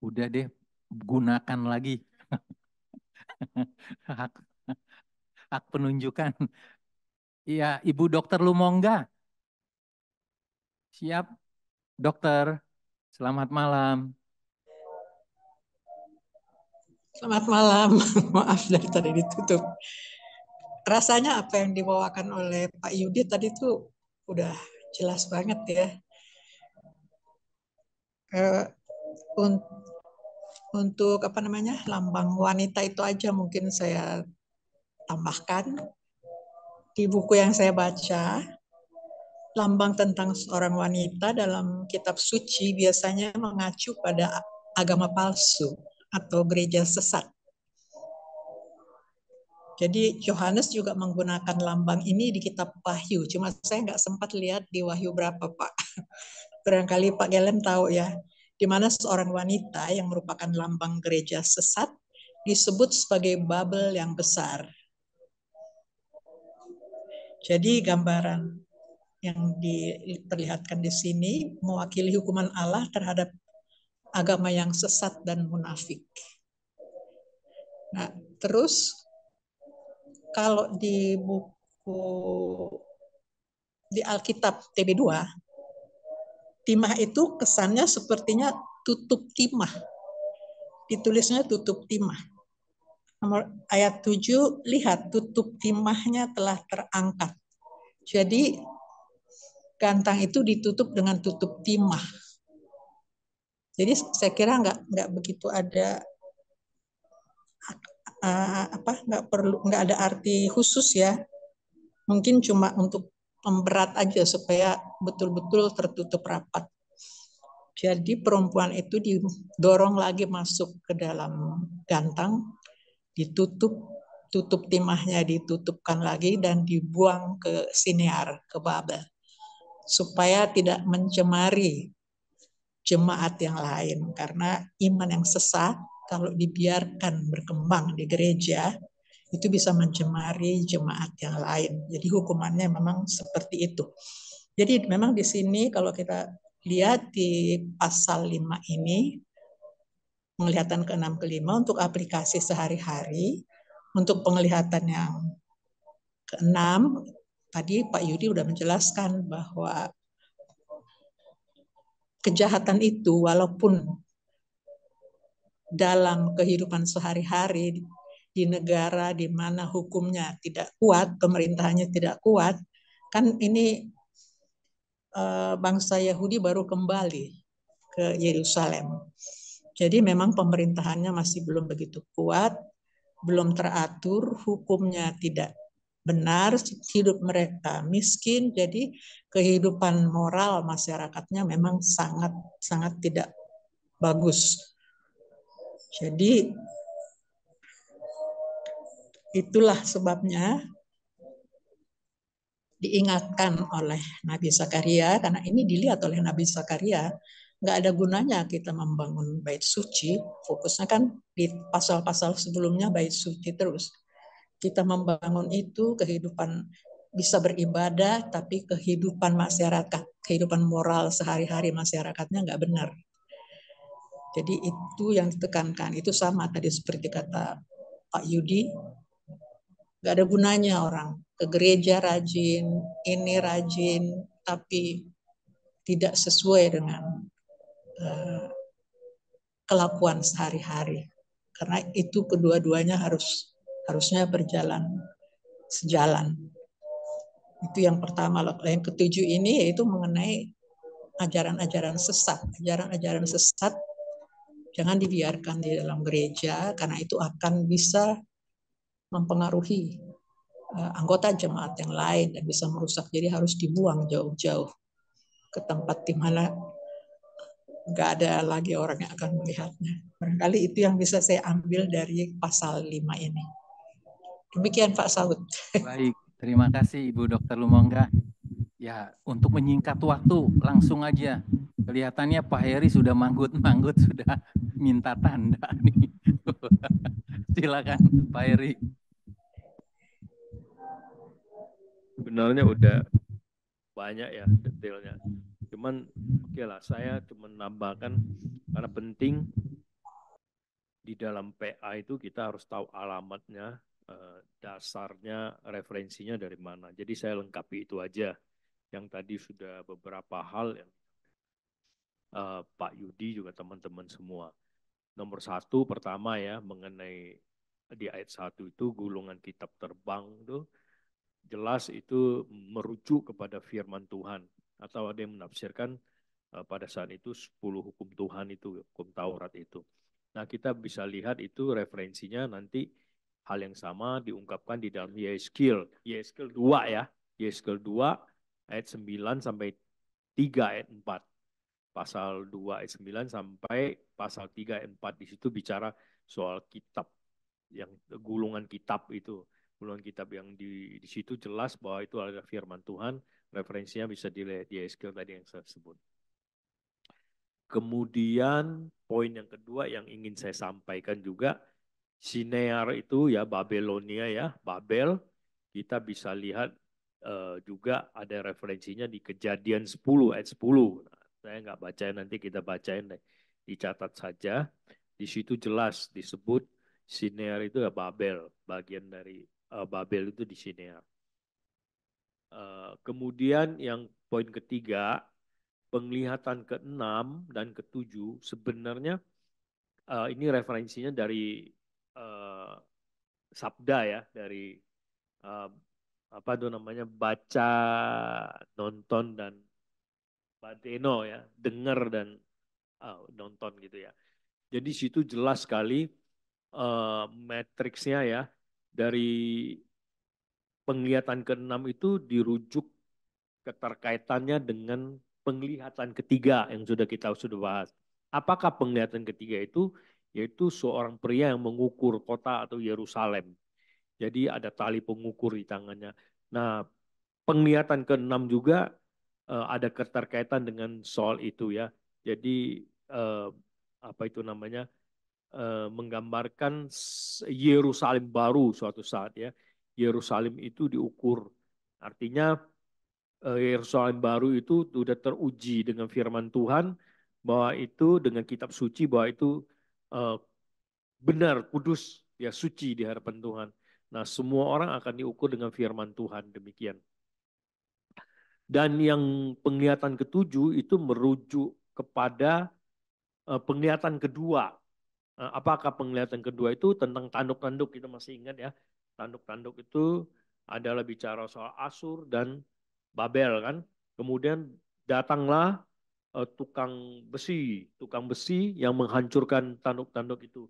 Udah deh, gunakan lagi hak penunjukan. Iya, Ibu Dokter Lumonga. Siap, Dokter. Selamat malam. Selamat malam. Maaf dari tadi ditutup. Rasanya apa yang dibawakan oleh Pak Yudi tadi tuh udah jelas banget ya. Untuk apa namanya lambang wanita itu aja mungkin saya tambahkan. Di buku yang saya baca, lambang tentang seorang wanita dalam kitab suci biasanya mengacu pada agama palsu atau gereja sesat. Jadi Yohanes juga menggunakan lambang ini di kitab Wahyu. Cuma saya nggak sempat lihat di Wahyu berapa, Pak. Barangkali Pak Gelen tahu ya, di mana seorang wanita yang merupakan lambang gereja sesat disebut sebagai Babel yang besar. Jadi gambaran yang diperlihatkan di sini mewakili hukuman Allah terhadap agama yang sesat dan munafik. Nah, terus kalau di buku di Alkitab TB2, timah itu kesannya sepertinya tutup timah. Ditulisnya tutup timah. Nomor ayat 7, lihat tutup timahnya telah terangkat. Jadi gantang itu ditutup dengan tutup timah. Jadi saya kira nggak begitu ada nggak ada arti khusus ya. Mungkin cuma untuk memberat aja supaya betul-betul tertutup rapat. Jadi perempuan itu didorong lagi masuk ke dalam gantang, tutup timahnya ditutupkan lagi dan dibuang ke Sinear, ke Babel, supaya tidak mencemari jemaat yang lain, karena iman yang sesat kalau dibiarkan berkembang di gereja itu bisa mencemari jemaat yang lain. Jadi hukumannya memang seperti itu. Jadi memang di sini kalau kita lihat di pasal 5 ini, penglihatan ke-6 ke-5 untuk aplikasi sehari-hari, untuk penglihatan yang ke-6 tadi Pak Yudi sudah menjelaskan bahwa kejahatan itu walaupun dalam kehidupan sehari-hari di negara di mana hukumnya tidak kuat, pemerintahannya tidak kuat, kan ini bangsa Yahudi baru kembali ke Yerusalem. Jadi memang pemerintahannya masih belum begitu kuat, belum teratur, hukumnya tidak benar, hidup mereka miskin, jadi kehidupan moral masyarakatnya memang sangat tidak bagus. Jadi itulah sebabnya diingatkan oleh Nabi Zakaria, karena ini dilihat oleh Nabi Zakaria, nggak ada gunanya kita membangun bait suci, fokusnya kan di pasal-pasal sebelumnya bait suci terus. Kita membangun itu kehidupan bisa beribadah, tapi kehidupan masyarakat, kehidupan moral sehari-hari masyarakatnya nggak benar. Jadi itu yang ditekankan, itu sama tadi seperti kata Pak Yudi, nggak ada gunanya orang ke gereja rajin, ini rajin, tapi tidak sesuai dengan kelakuan sehari-hari. Karena itu kedua-duanya harusnya berjalan sejalan. Itu yang pertama. Yang ketujuh ini yaitu mengenai ajaran-ajaran sesat. Ajaran-ajaran sesat jangan dibiarkan di dalam gereja, karena itu akan bisa mempengaruhi anggota jemaat yang lain dan bisa merusak. Jadi harus dibuang jauh-jauh ke tempat di mana nggak ada lagi orang yang akan melihatnya. Barangkali itu yang bisa saya ambil dari pasal 5 ini. Demikian Pak Saud. Baik, terima kasih Ibu Dr. Lumongga. Ya, untuk menyingkat waktu, langsung aja. Kelihatannya Pak Heri sudah manggut-manggut, sudah minta tanda nih. Silakan Pak Heri. Sebenarnya udah banyak ya detailnya. Cuman oke lah, saya cuma nambahkan karena penting di dalam PA itu kita harus tahu alamatnya, dasarnya, referensinya dari mana. Jadi saya lengkapi itu aja. Yang tadi sudah beberapa hal yang Pak Yudi juga teman-teman semua. Nomor 1 pertama ya mengenai di ayat 1 itu gulungan kitab terbang itu jelas itu merujuk kepada firman Tuhan, atau ada yang menafsirkan pada saat itu 10 hukum Tuhan itu, hukum Taurat itu. Nah kita bisa lihat itu referensinya nanti hal yang sama diungkapkan di dalam Yeskel 2 ya, Yeskel 2 ayat 9 sampai 3 ayat 4. Pasal 2 ayat 9 sampai pasal 3 ayat 4, di situ bicara soal kitab, yang gulungan kitab itu. Gulungan kitab yang di situ jelas bahwa itu adalah firman Tuhan, referensinya bisa dilihat di Yeskel tadi yang saya sebut. Kemudian poin yang kedua yang ingin saya sampaikan juga, Sinear itu ya Babelonia ya, Babel, kita bisa lihat juga ada referensinya di Kejadian 10 ayat 10. Nah, saya nggak bacain, nanti kita bacain deh. Dicatat saja. Di situ jelas disebut Sinear itu ya Babel. Bagian dari Babel itu di Sinear. Kemudian yang poin ketiga, penglihatan ke-6 dan ke-7 sebenarnya ini referensinya dari sabda ya, dari apa itu namanya, baca, nonton, dan badeno ya, dengar dan nonton gitu ya. Jadi situ jelas sekali matriksnya ya, dari penglihatan ke-6 itu dirujuk keterkaitannya dengan penglihatan ketiga yang kita sudah bahas. Apakah penglihatan ketiga itu? Yaitu seorang pria yang mengukur kota atau Yerusalem. Jadi ada tali pengukur di tangannya. Nah, penglihatan ke-6 juga ada keterkaitan dengan soal itu ya. Jadi apa itu namanya, menggambarkan Yerusalem baru suatu saat ya. Yerusalem itu diukur. Artinya Yerusalem baru itu sudah teruji dengan firman Tuhan, bahwa itu dengan kitab suci, bahwa itu benar, kudus, ya suci di hadapan Tuhan. Nah, semua orang akan diukur dengan firman Tuhan, demikian. Dan yang penglihatan ke-7 itu merujuk kepada penglihatan kedua. Apakah penglihatan kedua itu? Tentang tanduk-tanduk, kita masih ingat ya. Tanduk-tanduk itu adalah bicara soal Asyur dan Babel kan. Kemudian datanglah tukang besi yang menghancurkan tanduk-tanduk itu.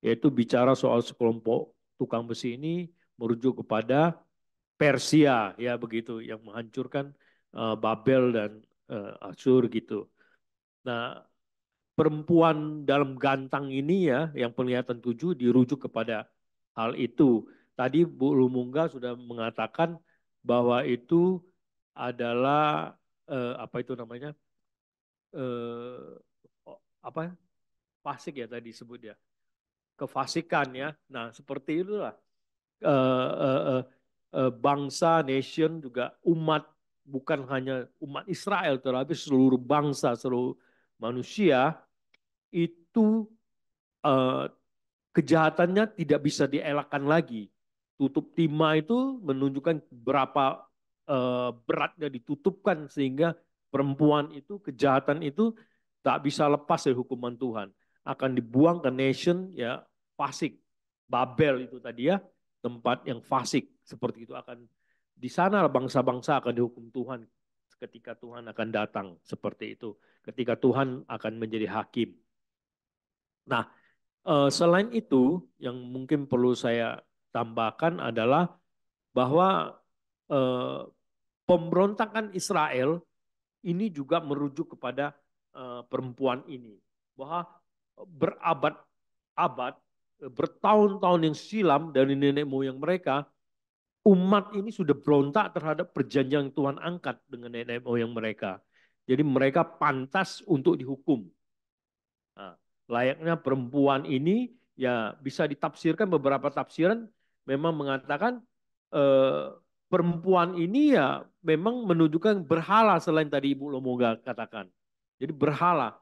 Yaitu bicara soal sekelompok tukang besi ini merujuk kepada Persia ya begitu, yang menghancurkan Babel dan Asyur gitu. Nah, perempuan dalam gantang ini ya, yang penglihatan 7 dirujuk kepada hal itu. Tadi Bu Lumungga sudah mengatakan bahwa itu adalah apa itu namanya, apa, fasik ya tadi disebut ya, kefasikan ya. Nah seperti itulah bangsa, nation, juga umat, bukan hanya umat Israel, tetapi seluruh bangsa, seluruh manusia itu kejahatannya tidak bisa dielakkan lagi. Tutup timah itu menunjukkan berapa beratnya ditutupkan, sehingga perempuan itu, kejahatan itu tak bisa lepas dari hukuman Tuhan. Akan dibuang ke nation ya, fasik. Babel itu tadi ya, tempat yang fasik. Seperti itu, akan di sana bangsa-bangsa akan dihukum Tuhan ketika Tuhan akan datang, seperti itu. Ketika Tuhan akan menjadi hakim. Nah, selain itu yang mungkin perlu saya tambahkan adalah bahwa pemberontakan Israel ini juga merujuk kepada perempuan ini. Bahwa berabad-abad, bertahun-tahun yang silam dari nenek moyang mereka, umat ini sudah berontak terhadap perjanjian Tuhan angkat dengan nenek moyang mereka. Jadi mereka pantas untuk dihukum. Nah, layaknya perempuan ini ya bisa ditafsirkan, beberapa tafsiran memang mengatakan perempuan ini ya memang menunjukkan berhala, selain tadi Ibu Lumungga katakan. Jadi berhala.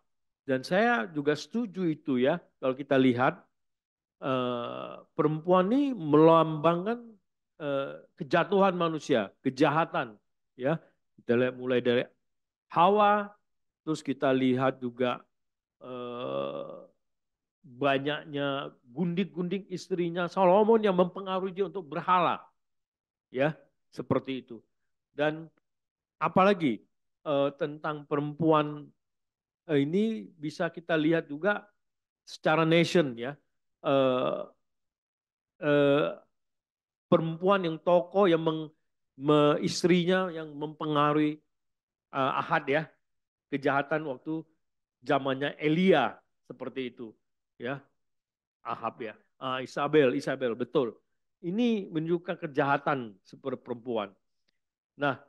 Dan saya juga setuju itu ya, kalau kita lihat perempuan ini melambangkan kejatuhan manusia, kejahatan ya. Kita lihat mulai dari Hawa, terus kita lihat juga banyaknya gundik-gundik istrinya Solomon yang mempengaruhi dia untuk berhala, ya seperti itu. Dan apalagi tentang perempuan ini bisa kita lihat juga secara nation ya, perempuan yang tokoh yang istrinya yang mempengaruhi Ahad ya, kejahatan waktu zamannya Elia, seperti itu ya, Ahab ya, Isabel betul. Ini menunjukkan kejahatan seperti perempuan. Nah,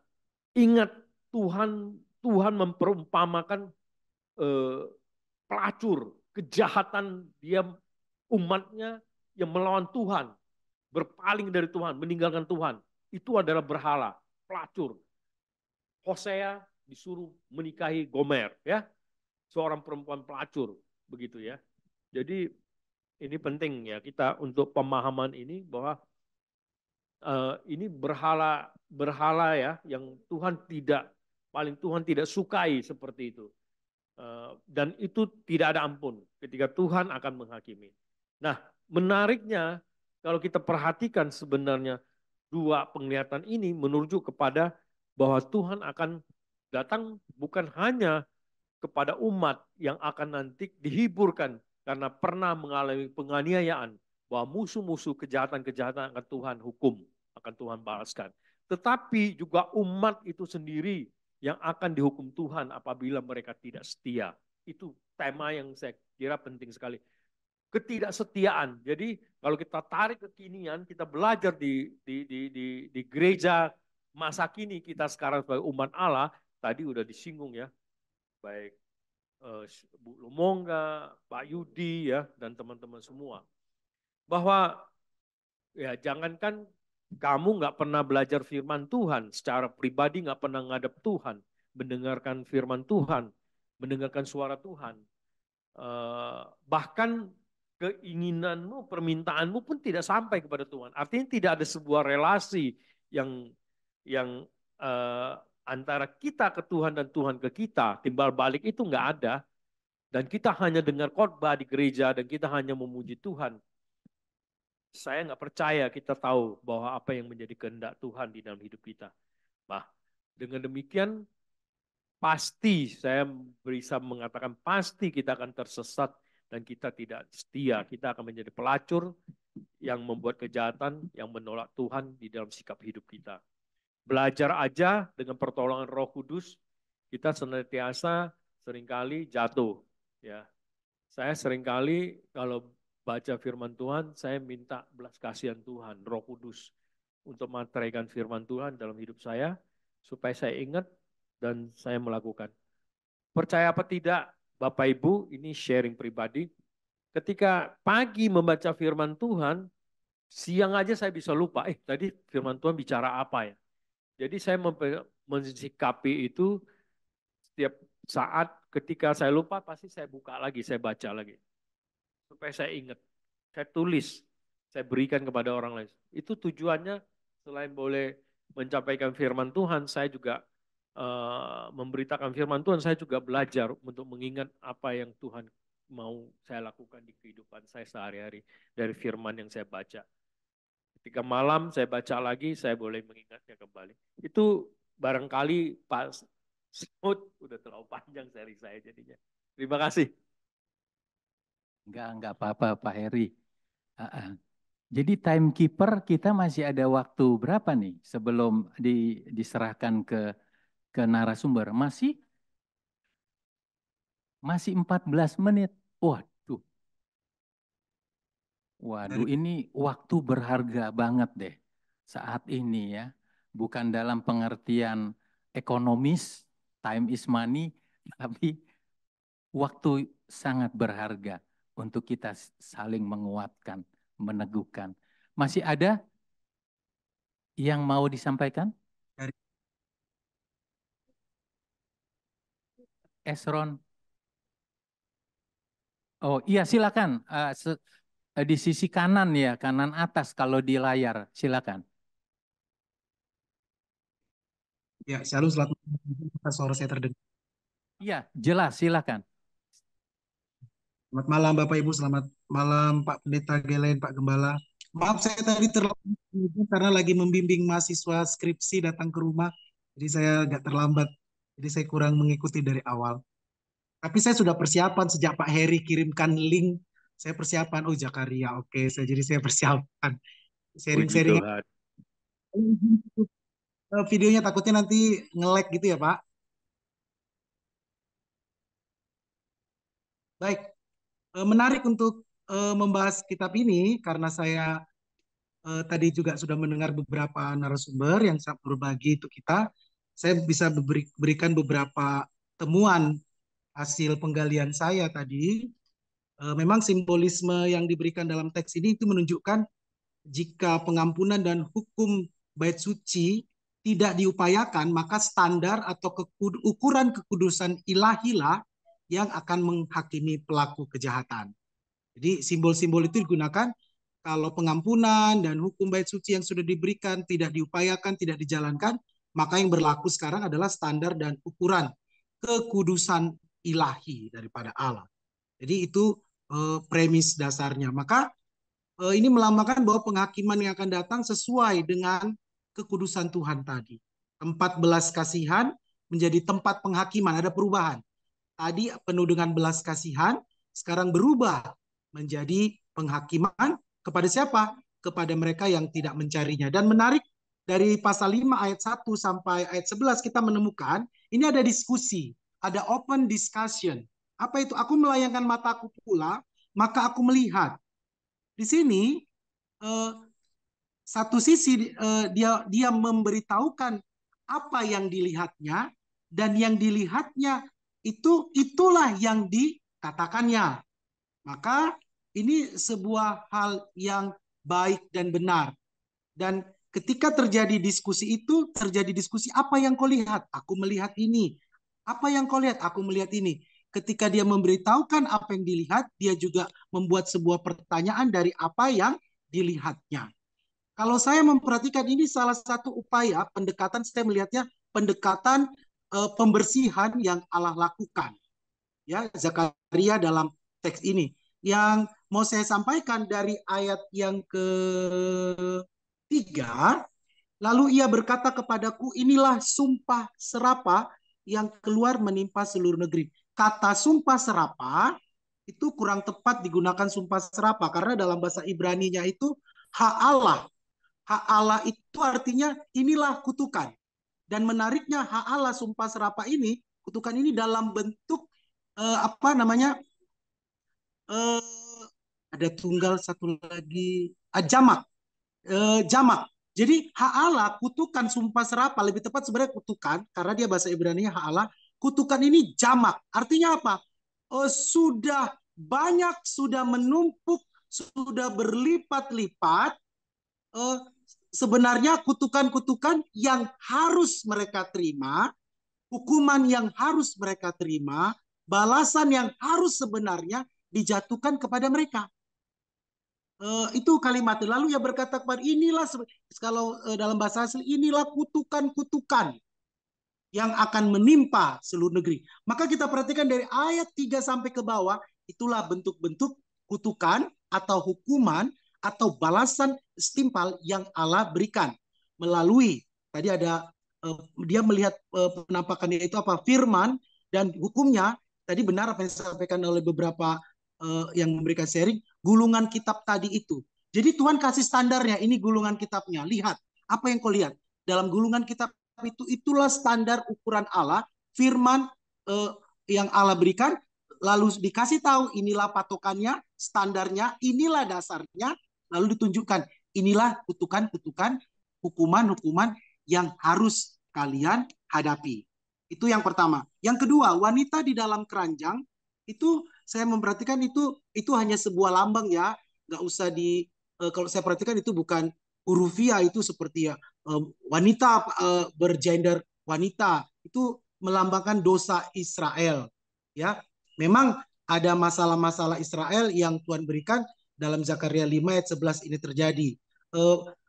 ingat Tuhan memperumpamakan pelacur, kejahatan dia, umatnya yang melawan Tuhan, berpaling dari Tuhan, meninggalkan Tuhan, itu adalah berhala. pelacur. Hosea disuruh menikahi Gomer, ya, seorang perempuan pelacur, begitu ya. Jadi ini penting ya kita untuk pemahaman ini bahwa ini berhala ya yang Tuhan tidak sukai seperti itu. Dan itu tidak ada ampun ketika Tuhan akan menghakimi. Nah, menariknya kalau kita perhatikan sebenarnya dua penglihatan ini menuju kepada bahwa Tuhan akan datang bukan hanya kepada umat yang akan nanti dihiburkan karena pernah mengalami penganiayaan, bahwa musuh-musuh kejahatan-kejahatan akan Tuhan hukum, akan Tuhan balaskan. Tetapi juga umat itu sendiri yang akan dihukum Tuhan apabila mereka tidak setia. Itu tema yang saya kira penting sekali. Ketidaksetiaan. Jadi kalau kita tarik kekinian, kita belajar di gereja masa kini kita sekarang sebagai umat Allah, tadi udah disinggung ya, baik Bu Lumongga, Pak Yudi ya, dan teman-teman semua. Bahwa ya jangankan kamu nggak pernah belajar firman Tuhan, secara pribadi nggak pernah ngadep Tuhan, mendengarkan firman Tuhan, mendengarkan suara Tuhan. Bahkan keinginanmu, permintaanmu pun tidak sampai kepada Tuhan. Artinya tidak ada sebuah relasi yang antara kita ke Tuhan dan Tuhan ke kita. Timbal balik itu nggak ada. Dan kita hanya dengar khotbah di gereja dan kita hanya memuji Tuhan. Saya nggak percaya kita tahu bahwa apa yang menjadi kehendak Tuhan di dalam hidup kita. Nah, dengan demikian pasti saya bisa mengatakan pasti kita akan tersesat dan kita tidak setia. Kita akan menjadi pelacur yang membuat kejahatan, yang menolak Tuhan di dalam sikap hidup kita. Belajar aja dengan pertolongan Roh Kudus, kita senantiasa seringkali jatuh. Ya, saya seringkali kalau baca firman Tuhan, saya minta belas kasihan Tuhan, Roh Kudus, untuk meteraikan firman Tuhan dalam hidup saya, supaya saya ingat dan saya melakukan. Percaya apa tidak, Bapak Ibu, ini sharing pribadi. Ketika pagi membaca firman Tuhan, siang aja saya bisa lupa, tadi firman Tuhan bicara apa ya. Jadi saya mensikapi itu setiap saat ketika saya lupa, pasti saya buka lagi, saya baca lagi. Supaya saya ingat, saya tulis, saya berikan kepada orang lain. Itu tujuannya selain boleh mencapaikan firman Tuhan, saya juga memberitakan firman Tuhan, saya juga belajar untuk mengingat apa yang Tuhan mau saya lakukan di kehidupan saya sehari-hari dari firman yang saya baca. Ketika malam saya baca lagi, saya boleh mengingatnya kembali. Itu barangkali Pak Smooth udah terlalu panjang seri saya jadinya. Terima kasih. Enggak apa-apa Pak Heri. Jadi timekeeper kita masih ada waktu berapa nih sebelum diserahkan ke narasumber? Masih 14 menit. Waduh, ini waktu berharga banget deh saat ini ya. Bukan dalam pengertian ekonomis, time is money, tapi waktu sangat berharga untuk kita saling menguatkan, meneguhkan. Masih ada yang mau disampaikan? Esron. Oh iya silakan. Di sisi kanan ya, kanan atas kalau di layar. Silakan. Ya, shalom, selamat malam. Suara saya terdengar. Iya, jelas. Silakan. Selamat malam Bapak Ibu, selamat malam Pak Pendeta Gelen, Pak Gembala. Maaf saya tadi terlambat karena lagi membimbing mahasiswa skripsi datang ke rumah. Jadi saya agak terlambat. Jadi saya kurang mengikuti dari awal. Tapi saya sudah persiapan sejak Pak Heri kirimkan link. Saya persiapan, oh Zakaria, oke. Jadi saya persiapan. Sharing-sharing. Videonya takutnya nanti nge-lag gitu ya Pak. Baik, menarik untuk membahas kitab ini karena saya tadi juga sudah mendengar beberapa narasumber yang sangat berbagi untuk kita. Saya bisa berikan beberapa temuan hasil penggalian saya tadi. Memang simbolisme yang diberikan dalam teks ini itu menunjukkan jika pengampunan dan hukum bait suci tidak diupayakan, maka standar atau ukuran kekudusan ilahilah yang akan menghakimi pelaku kejahatan. Jadi simbol-simbol itu digunakan kalau pengampunan dan hukum bait suci yang sudah diberikan tidak diupayakan, tidak dijalankan, maka yang berlaku sekarang adalah standar dan ukuran kekudusan ilahi daripada Allah. Jadi itu premis dasarnya. Maka ini melambangkan bahwa penghakiman yang akan datang sesuai dengan kekudusan Tuhan tadi. Tempat belas kasihan menjadi tempat penghakiman, ada perubahan. Tadi penuh dengan belas kasihan, sekarang berubah menjadi penghakiman kepada siapa? Kepada mereka yang tidak mencarinya. Dan menarik, dari pasal 5 ayat 1 sampai ayat 11 kita menemukan, ini ada diskusi, ada open discussion. Apa itu? Aku melayangkan mataku pula, maka aku melihat. Di sini, satu sisi dia memberitahukan apa yang dilihatnya, dan yang dilihatnya itulah yang dikatakannya. Maka ini sebuah hal yang baik dan benar. Dan ketika terjadi diskusi itu, terjadi diskusi, apa yang kau lihat? Aku melihat ini. Apa yang kau lihat? Aku melihat ini. Ketika dia memberitahukan apa yang dilihat, dia juga membuat sebuah pertanyaan dari apa yang dilihatnya. Kalau saya memperhatikan, ini salah satu upaya pendekatan, saya melihatnya pendekatan pembersihan yang Allah lakukan. Ya, Zakaria dalam teks ini. Yang mau saya sampaikan dari ayat yang ketiga, lalu ia berkata kepadaku, inilah sumpah serapah yang keluar menimpa seluruh negeri. Kata sumpah serapah itu kurang tepat digunakan sumpah serapah, karena dalam bahasa Ibrani-nya itu hak Allah. Hak Allah itu artinya inilah kutukan. Dan menariknya hak Allah sumpah serapah ini, kutukan ini dalam bentuk ada tunggal satu lagi, jamak. Jamak. Jadi hak Allah, kutukan sumpah serapah, lebih tepat sebenarnya kutukan, karena dia bahasa Ibrani hak Allah. Kutukan ini jamak. Artinya apa? Sudah banyak, sudah menumpuk, sudah berlipat-lipat. Sebenarnya kutukan-kutukan yang harus mereka terima, hukuman yang harus mereka terima, balasan yang harus sebenarnya dijatuhkan kepada mereka. Itu kalimat. Lalu ia berkata kepada, inilah, kalau dalam bahasa asli, inilah kutukan-kutukan yang akan menimpa seluruh negeri. Maka kita perhatikan dari ayat 3 sampai ke bawah, itulah bentuk-bentuk kutukan atau hukuman atau balasan setimpal yang Allah berikan melalui, tadi ada dia melihat penampakannya itu apa? Firman dan hukumnya. Tadi benar apa yang disampaikan oleh beberapa yang memberikan sharing, gulungan kitab tadi itu. Jadi Tuhan kasih standarnya, ini gulungan kitabnya. Lihat, apa yang kau lihat? Dalam gulungan kitab itu, itulah standar ukuran Allah, firman yang Allah berikan, lalu dikasih tahu inilah patokannya, standarnya, inilah dasarnya, lalu ditunjukkan inilah kutukan-kutukan, hukuman-hukuman yang harus kalian hadapi. Itu yang pertama. Yang kedua, wanita di dalam keranjang, itu saya memperhatikan itu hanya sebuah lambang ya, nggak usah kalau saya perhatikan itu bukan hurufiah, itu seperti ya wanita bergender wanita, itu melambangkan dosa Israel ya. Memang ada masalah-masalah Israel yang Tuhan berikan dalam Zakaria 5 ayat 11 ini terjadi.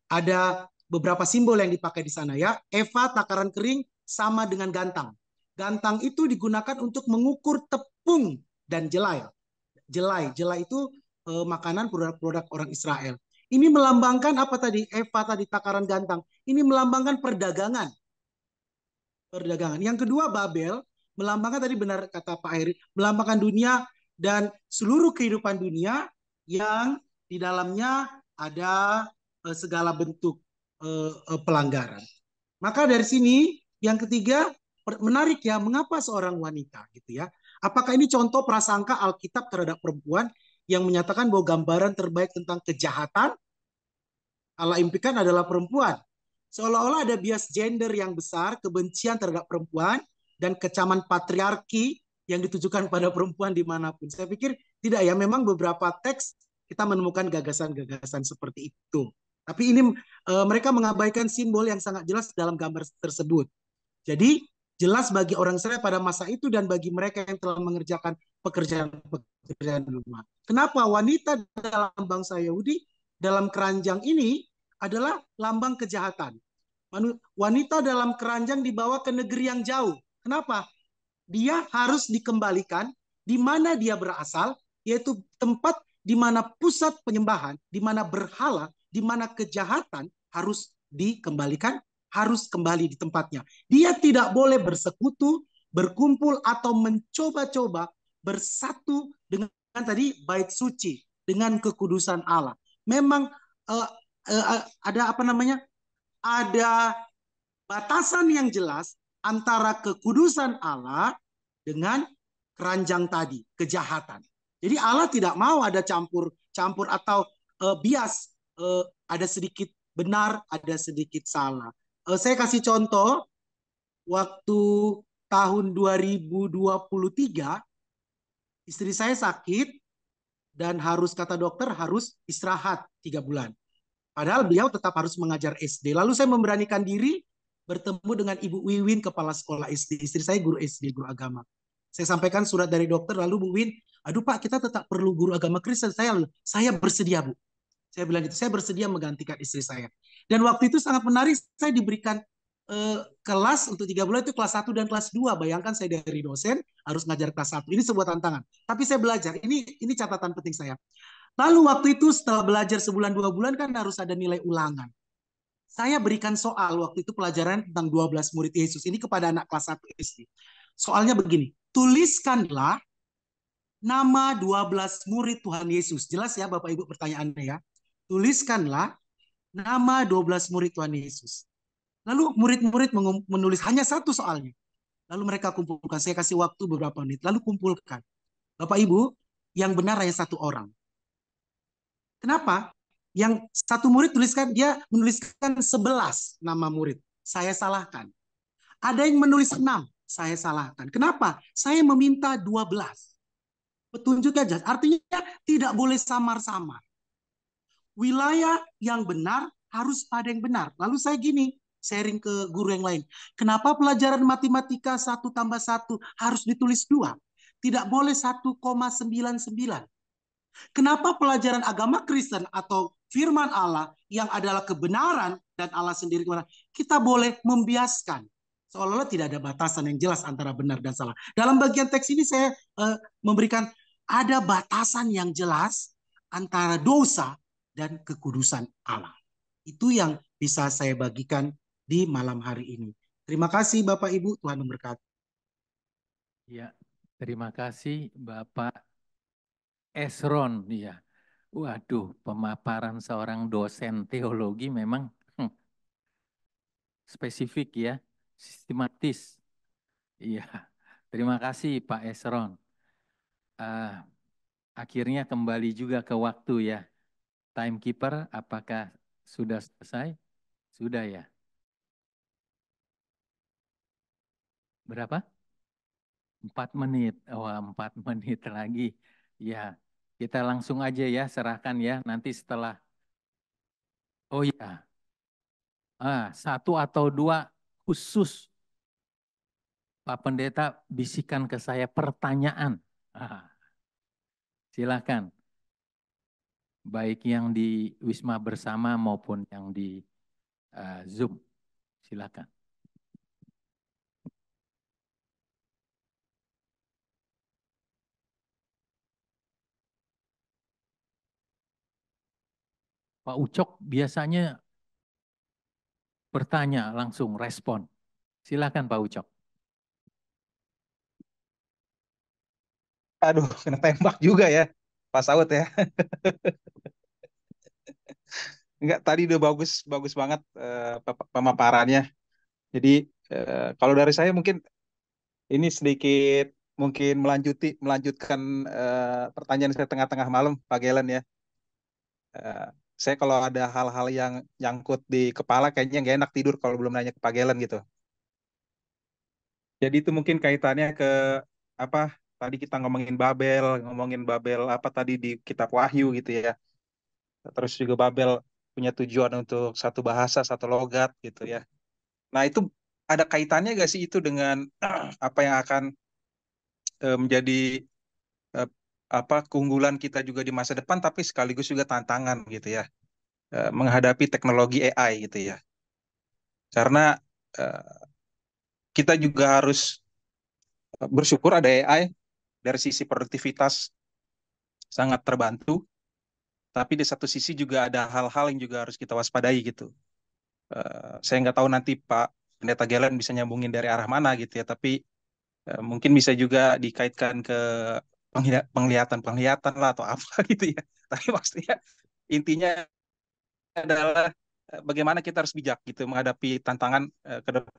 Ada beberapa simbol yang dipakai di sana ya. Eva, takaran kering, sama dengan gantang. Gantang itu digunakan untuk mengukur tepung dan jelai. Jelai itu makanan produk-produk orang Israel. Ini melambangkan apa tadi? Eva tadi, takaran gantang. Ini melambangkan perdagangan. Perdagangan. Yang kedua, Babel, melambangkan tadi benar kata Pak Heri, melambangkan dunia dan seluruh kehidupan dunia yang di dalamnya ada segala bentuk pelanggaran. Maka dari sini yang ketiga, menarik ya, mengapa seorang wanita gitu ya? Apakah ini contoh prasangka Alkitab terhadap perempuan yang menyatakan bahwa gambaran terbaik tentang kejahatan Allah impikan adalah perempuan? Seolah-olah ada bias gender yang besar, kebencian terhadap perempuan, dan kecaman patriarki yang ditujukan pada perempuan dimanapun. Saya pikir tidak ya, memang beberapa teks kita menemukan gagasan-gagasan seperti itu. Tapi ini mereka mengabaikan simbol yang sangat jelas dalam gambar tersebut. Jadi jelas bagi orang Israel pada masa itu dan bagi mereka yang telah mengerjakan pekerjaan rumah. Kenapa wanita dalam bangsa Yahudi dalam keranjang ini adalah lambang kejahatan. Wanita dalam keranjang dibawa ke negeri yang jauh. Kenapa? Dia harus dikembalikan di mana dia berasal, yaitu tempat di mana pusat penyembahan, di mana berhala, di mana kejahatan harus dikembalikan, harus kembali di tempatnya. Dia tidak boleh bersekutu, berkumpul, atau mencoba-coba bersatu dengan tadi bait suci, dengan kekudusan Allah. Memang ada apa namanya? Ada batasan yang jelas antara kekudusan Allah dengan keranjang tadi, kejahatan. Jadi Allah tidak mau ada campur atau bias, ada sedikit benar, ada sedikit salah. Saya kasih contoh, waktu tahun 2023, istri saya sakit dan harus, kata dokter, harus istirahat 3 bulan. Padahal beliau tetap harus mengajar SD. Lalu saya memberanikan diri bertemu dengan Ibu Wiwin, kepala sekolah SD. Istri saya guru SD, guru agama. Saya sampaikan surat dari dokter, lalu Bu Win, aduh Pak, kita tetap perlu guru agama Kristen. Saya bersedia, Bu. Saya bilang gitu, saya bersedia menggantikan istri saya. Dan waktu itu sangat menarik, saya diberikan kelas untuk 3 bulan, itu kelas 1 dan kelas 2. Bayangkan saya dari dosen harus ngajar kelas 1. Ini sebuah tantangan. Tapi saya belajar. Ini catatan penting saya. Lalu waktu itu setelah belajar sebulan 2 bulan kan harus ada nilai ulangan. Saya berikan soal waktu itu pelajaran tentang 12 murid Yesus. Ini kepada anak kelas 1 SD. Soalnya begini, tuliskanlah nama 12 murid Tuhan Yesus. Jelas ya Bapak Ibu pertanyaannya ya. Tuliskanlah nama 12 murid Tuhan Yesus. Lalu murid-murid menulis hanya satu soalnya. Lalu mereka kumpulkan. Saya kasih waktu beberapa menit. Lalu kumpulkan. Bapak Ibu, yang benar hanya 1 orang. Kenapa? Yang satu murid dia menuliskan 11 nama murid. Saya salahkan. Ada yang menulis 6. Saya salahkan. Kenapa? Saya meminta 12. Petunjuknya jelas. Artinya tidak boleh samar-samar. Wilayah yang benar harus pada yang benar. Lalu saya gini, sharing ke guru yang lain. Kenapa pelajaran matematika 1 tambah 1 harus ditulis 2? Tidak boleh 1,99. Kenapa pelajaran agama Kristen atau firman Allah yang adalah kebenaran dan Allah sendiri kita boleh membiaskan? Seolah-olah tidak ada batasan yang jelas antara benar dan salah. Dalam bagian teks ini saya memberikan ada batasan yang jelas antara dosa dan kekudusan Allah. Itu yang bisa saya bagikan di malam hari ini. Terima kasih Bapak Ibu, Tuhan memberkati. Ya, terima kasih Bapak Esron. Ya, waduh, pemaparan seorang dosen teologi memang spesifik ya, sistematis. Iya, terima kasih Pak Esron. Akhirnya kembali juga ke waktu ya. Timekeeper, apakah sudah selesai? Sudah ya. Berapa? 4 menit. Wah, 4 menit lagi. Ya, kita langsung aja ya, serahkan ya. Nanti setelah, oh ya, 1 atau 2 khusus Pak Pendeta bisikan ke saya pertanyaan. Silakan. Baik yang di Wisma Bersama maupun yang di Zoom. Silakan. Pak Ucok biasanya bertanya langsung respon. Silakan Pak Ucok. Aduh, kena tembak juga ya, Pak Saud ya. Enggak, tadi udah bagus banget pemaparannya. Jadi kalau dari saya mungkin ini sedikit mungkin melanjutkan pertanyaan saya tengah-tengah malam, Pak Gelen ya. Saya kalau ada hal-hal yang nyangkut di kepala kayaknya nggak enak tidur kalau belum nanya ke Pak Gelen gitu. Jadi itu mungkin kaitannya ke apa? Tadi kita ngomongin Babel apa tadi di Kitab Wahyu gitu ya. Terus juga Babel punya tujuan untuk satu bahasa, satu logat gitu ya. Nah, itu ada kaitannya gak sih itu dengan apa yang akan menjadi eh, apa keunggulan kita juga di masa depan, tapi sekaligus juga tantangan gitu ya, menghadapi teknologi AI gitu ya. Karena eh, kita juga harus bersyukur ada AI dari sisi produktivitas sangat terbantu, tapi di satu sisi juga ada hal-hal yang juga harus kita waspadai gitu. Saya nggak tahu nanti Pak Pendeta Galen bisa nyambungin dari arah mana gitu ya, tapi mungkin bisa juga dikaitkan ke penglihatan-penglihatan lah atau apa gitu ya. Tapi maksudnya intinya adalah bagaimana kita harus bijak gitu menghadapi tantangan ke depan,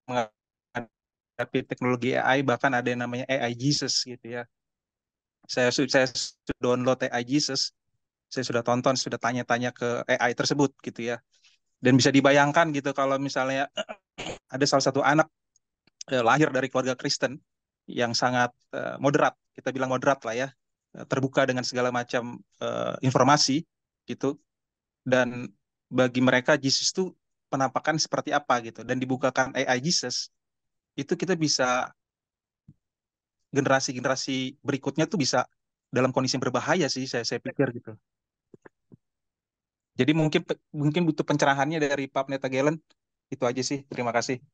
menghadapi teknologi AI, bahkan ada yang namanya AI Jesus gitu ya. Saya sudah download AI Jesus, saya sudah tonton, sudah tanya-tanya ke AI tersebut gitu ya. Dan bisa dibayangkan gitu kalau misalnya ada salah satu anak lahir dari keluarga Kristen yang sangat moderat, kita bilang moderat lah ya, terbuka dengan segala macam informasi gitu. Dan bagi mereka Jesus itu penampakan seperti apa gitu. Dan dibukakan AI Jesus, itu kita bisa generasi-generasi berikutnya tuh bisa dalam kondisi yang berbahaya sih saya pikir gitu. Jadi mungkin butuh pencerahannya dari Pak Pendeta Galen. Itu aja sih. Terima kasih.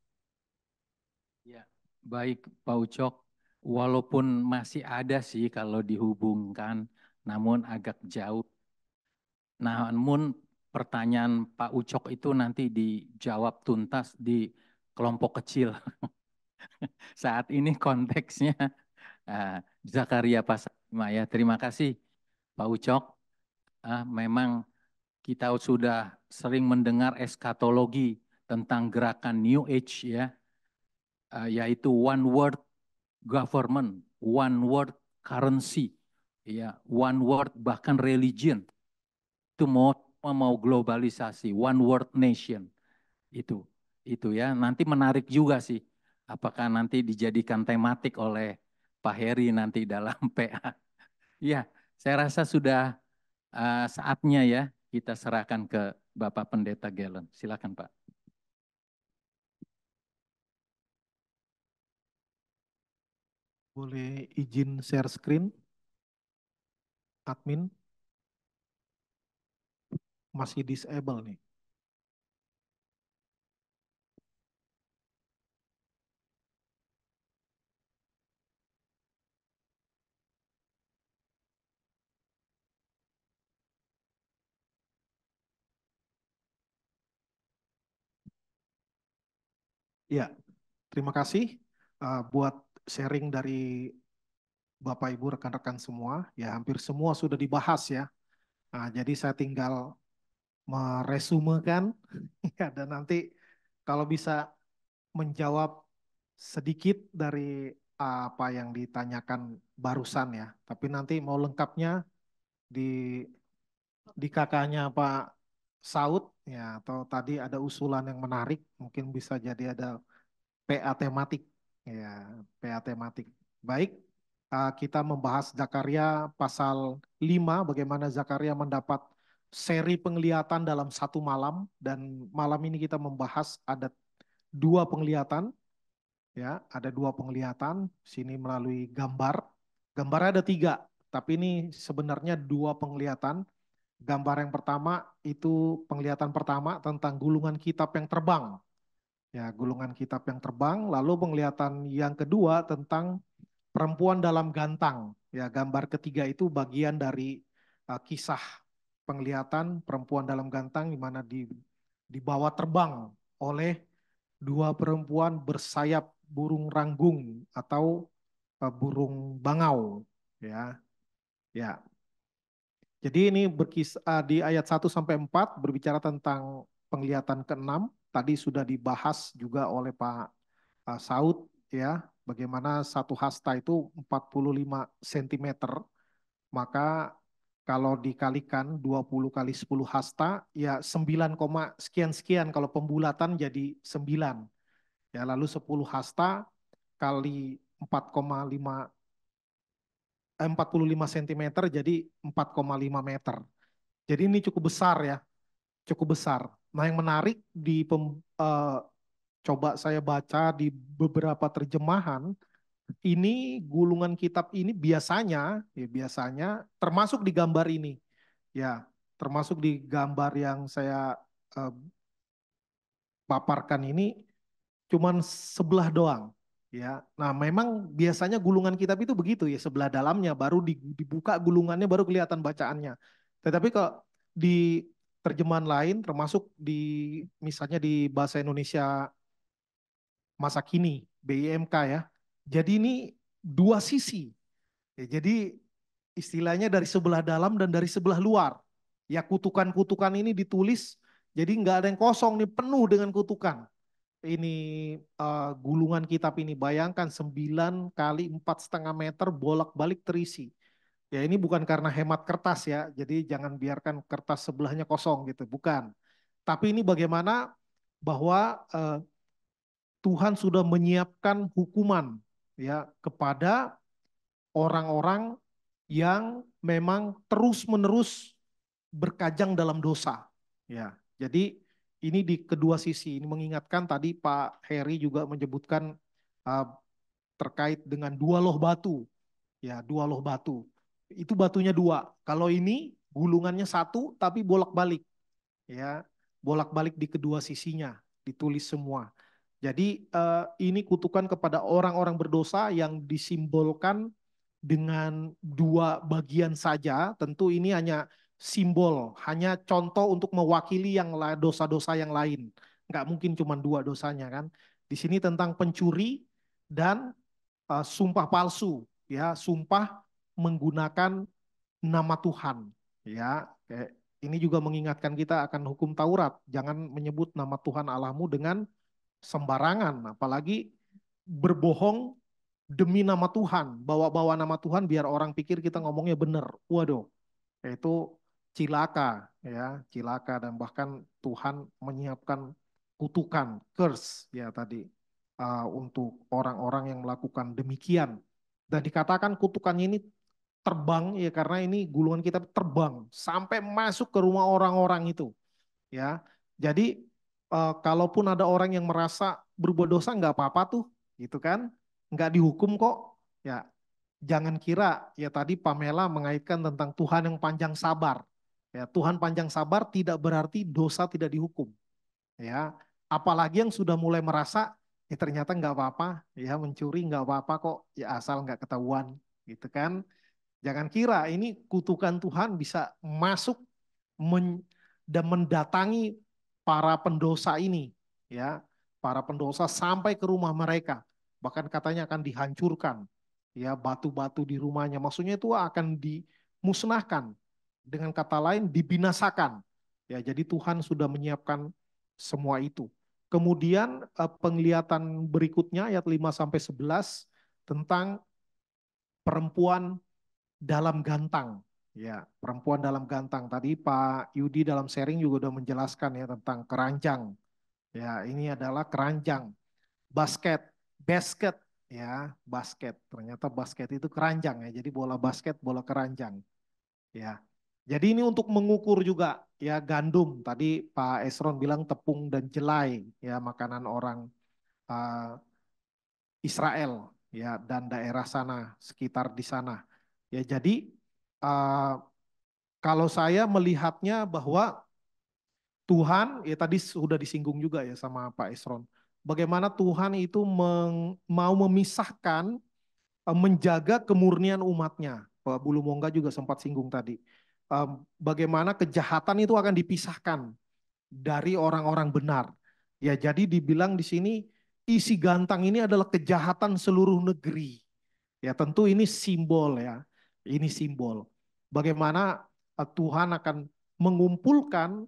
Ya, baik Pak Ucok. Walaupun masih ada sih kalau dihubungkan, namun agak jauh. Namun pertanyaan Pak Ucok itu nanti dijawab tuntas di kelompok kecil. Saat ini konteksnya Zakaria pasal 5 ya. Terima kasih Pak Ucok. Memang kita sudah sering mendengar eskatologi tentang gerakan New Age ya, yaitu one world government, one world currency, ya, one world bahkan religion. Itu mau globalisasi, one world nation. Itu ya. Nanti menarik juga sih. Apakah nanti dijadikan tematik oleh Pak Heri nanti dalam PA. Ya, saya rasa sudah saatnya ya kita serahkan ke Bapak Pendeta Galen. Silakan Pak. Boleh izin share screen, admin? Masih disable nih. Ya, terima kasih buat sharing dari Bapak Ibu rekan-rekan semua. Ya, hampir semua sudah dibahas ya. Nah, jadi saya tinggal meresumekan ya, dan nanti kalau bisa menjawab sedikit dari apa yang ditanyakan barusan ya. Tapi nanti mau lengkapnya di kakaknya Pak Saud ya, atau tadi ada usulan yang menarik, mungkin bisa jadi ada PA tematik ya, PA tematik. Baik, kita membahas Zakaria pasal 5, bagaimana Zakaria mendapat seri penglihatan dalam satu malam, dan malam ini kita membahas ada dua penglihatan ya, ada dua penglihatan sini melalui gambar. Gambarnya ada 3, tapi ini sebenarnya dua penglihatan. Gambar yang pertama itu penglihatan pertama tentang gulungan kitab yang terbang. Ya, gulungan kitab yang terbang. Lalu penglihatan yang kedua tentang perempuan dalam gantang. Ya, gambar ketiga itu bagian dari kisah penglihatan perempuan dalam gantang, di mana dibawa terbang oleh dua perempuan bersayap burung ranggung atau burung bangau. Ya, ya. Jadi ini di ayat 1-4 berbicara tentang penglihatan ke-6. Tadi sudah dibahas juga oleh Pak Saud ya, bagaimana satu hasta itu 45 cm. Maka kalau dikalikan 20 kali 10 hasta ya 9, sekian-sekian, kalau pembulatan jadi 9. Ya, lalu 10 hasta kali 45 cm jadi 4,5 meter. Jadi ini cukup besar ya. cukup besar. Nah, yang menarik coba saya baca di beberapa terjemahan, ini gulungan kitab ini biasanya termasuk di gambar ini, ya, termasuk di gambar yang saya eh, paparkan ini cuman sebelah doang, ya. Nah, memang biasanya gulungan kitab itu begitu ya, sebelah dalamnya baru dibuka gulungannya baru kelihatan bacaannya. Tetapi kalau di terjemahan lain, termasuk di misalnya di bahasa Indonesia masa kini BIMK ya. Jadi ini dua sisi. Ya, jadi istilahnya dari sebelah dalam dan dari sebelah luar. Ya, kutukan-kutukan ini ditulis, jadi nggak ada yang kosong nih, penuh dengan kutukan. Ini gulungan kitab ini, bayangkan 9 kali 4,5 meter bolak-balik terisi. Ya, ini bukan karena hemat kertas ya, jadi jangan biarkan kertas sebelahnya kosong gitu, bukan. Tapi ini bagaimana bahwa Tuhan sudah menyiapkan hukuman ya kepada orang-orang yang memang terus-menerus berkajang dalam dosa. Ya, jadi ini di kedua sisi. Ini mengingatkan tadi Pak Heri juga menyebutkan uh, terkait dengan dua loh batu. Ya, dua loh batu. Itu batunya dua. Kalau ini gulungannya satu tapi bolak-balik. Ya, bolak-balik di kedua sisinya, ditulis semua. Jadi ini kutukan kepada orang-orang berdosa yang disimbolkan dengan dua bagian saja. Tentu ini hanya simbol, hanya contoh untuk mewakili yang dosa-dosa yang lain. Nggak mungkin cuma dua dosanya kan. Di sini tentang pencuri dan sumpah palsu, ya, sumpah menggunakan nama Tuhan, ya. Ini juga mengingatkan kita akan hukum Taurat. Jangan menyebut nama Tuhan Allahmu dengan sembarangan, apalagi berbohong demi nama Tuhan, bawa-bawa nama Tuhan biar orang pikir kita ngomongnya benar. Waduh, itu cilaka ya, cilaka, dan bahkan Tuhan menyiapkan kutukan, curse ya tadi untuk orang-orang yang melakukan demikian. Dan dikatakan kutukannya ini terbang ya karena ini gulungan kitab terbang sampai masuk ke rumah orang-orang itu ya. Jadi kalaupun ada orang yang merasa berbuat dosa nggak apa-apa tuh gitu kan, nggak dihukum kok ya, jangan kira ya tadi Pamela mengaitkan tentang Tuhan yang panjang sabar ya. Tuhan panjang sabar tidak berarti dosa tidak dihukum ya, apalagi yang sudah mulai merasa ya ternyata nggak apa-apa ya, mencuri nggak apa-apa kok ya asal nggak ketahuan gitu kan. Jangan kira ini kutukan Tuhan bisa masuk dan mendatangi para pendosa ini, ya, para pendosa sampai ke rumah mereka. Bahkan katanya akan dihancurkan, ya, batu-batu di rumahnya. Maksudnya itu akan dimusnahkan. Dengan kata lain dibinasakan. Ya, jadi Tuhan sudah menyiapkan semua itu. Kemudian penglihatan berikutnya ayat 5 sampai 11 tentang perempuan dalam gantang. Ya, perempuan dalam gantang. Tadi Pak Yudi dalam sharing juga udah menjelaskan ya tentang keranjang. Ya, ini adalah keranjang. Basket ya, basket. Ternyata basket itu keranjang ya. Jadi bola basket, bola keranjang. Ya. Jadi ini untuk mengukur juga ya gandum. Tadi Pak Esron bilang tepung dan jelai ya, makanan orang Israel ya dan daerah sana, sekitar di sana. Ya, jadi kalau saya melihatnya bahwa Tuhan, ya tadi sudah disinggung juga ya sama Pak Esron, bagaimana Tuhan itu mau memisahkan, menjaga kemurnian umatnya. Pak Bulu Mongga juga sempat singgung tadi. Bagaimana kejahatan itu akan dipisahkan dari orang-orang benar. Ya, jadi dibilang di sini isi gantang ini adalah kejahatan seluruh negeri. Ya, tentu ini simbol ya. Ini simbol. Bagaimana Tuhan akan mengumpulkan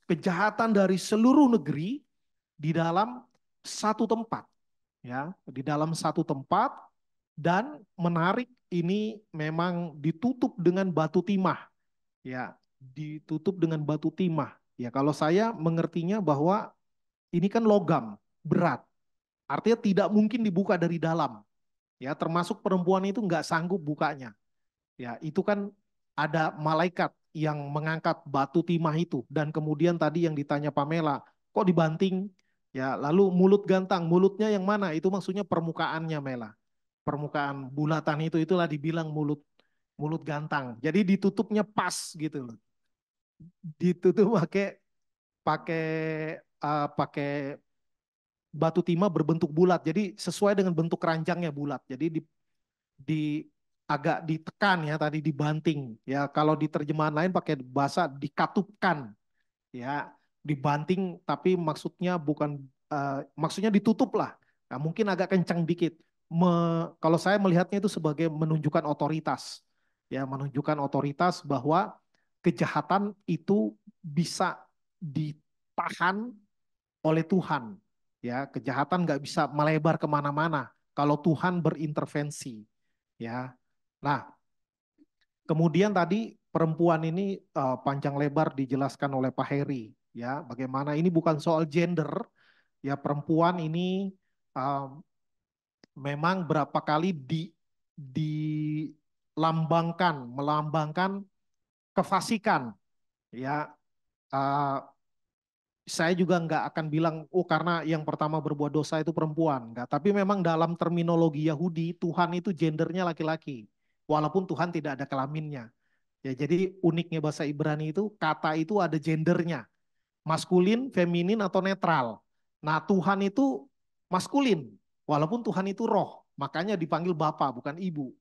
kejahatan dari seluruh negeri di dalam satu tempat. Ya, di dalam satu tempat, dan menarik ini memang ditutup dengan batu timah. Ya, ditutup dengan batu timah. Ya, kalau saya mengertinya bahwa ini kan logam, berat. Artinya tidak mungkin dibuka dari dalam. Ya, termasuk perempuan itu nggak sanggup bukanya. Ya, itu kan ada malaikat yang mengangkat batu timah itu, dan kemudian tadi yang ditanya Pamela, kok dibanting? Ya, lalu mulut gantang, mulutnya yang mana? Itu maksudnya permukaannya, Mela. Permukaan bulatan itulah dibilang mulut gantang. Jadi ditutupnya pas gitu loh. Ditutup pakai pakai pakai batu timah berbentuk bulat. Jadi sesuai dengan bentuk keranjangnya bulat. Jadi di agak ditekan ya tadi dibanting. Ya kalau di terjemahan lain pakai bahasa dikatupkan. Ya dibanting tapi maksudnya bukan maksudnya ditutup lah. Nah, mungkin agak kencang dikit. Kalau saya melihatnya itu sebagai menunjukkan otoritas. Ya, menunjukkan otoritas bahwa kejahatan itu bisa ditahan oleh Tuhan. Ya, kejahatan nggak bisa melebar kemana-mana kalau Tuhan berintervensi. Ya, nah kemudian tadi perempuan ini panjang lebar dijelaskan oleh Pak Heri. Ya, bagaimana ini bukan soal gender. Ya, perempuan ini memang berapa kali melambangkan kefasikan. Ya, uh, saya juga nggak akan bilang, oh karena yang pertama berbuat dosa itu perempuan. Nggak. Tapi memang dalam terminologi Yahudi, Tuhan itu gendernya laki-laki. Walaupun Tuhan tidak ada kelaminnya. Ya, jadi uniknya bahasa Ibrani itu, kata itu ada gendernya. Maskulin, feminin, atau netral. Nah Tuhan itu maskulin. Walaupun Tuhan itu roh. Makanya dipanggil Bapa, bukan Ibu.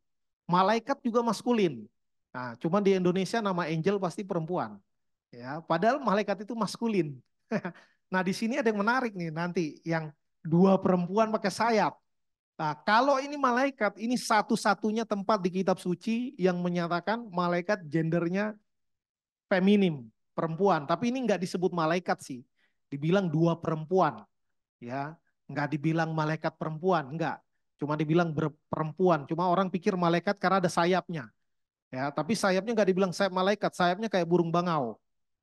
Malaikat juga maskulin. Nah, cuma di Indonesia nama angel pasti perempuan. Ya, padahal malaikat itu maskulin. Nah, di sini ada yang menarik nih nanti yang dua perempuan pakai sayap. Nah, kalau ini malaikat, ini satu-satunya tempat di kitab suci yang menyatakan malaikat gendernya feminim, perempuan. Tapi ini nggak disebut malaikat sih. Dibilang dua perempuan. Ya, nggak dibilang malaikat perempuan, enggak. Cuma dibilang perempuan. Cuma orang pikir malaikat karena ada sayapnya. Ya, tapi sayapnya nggak dibilang sayap malaikat, sayapnya kayak burung bangau.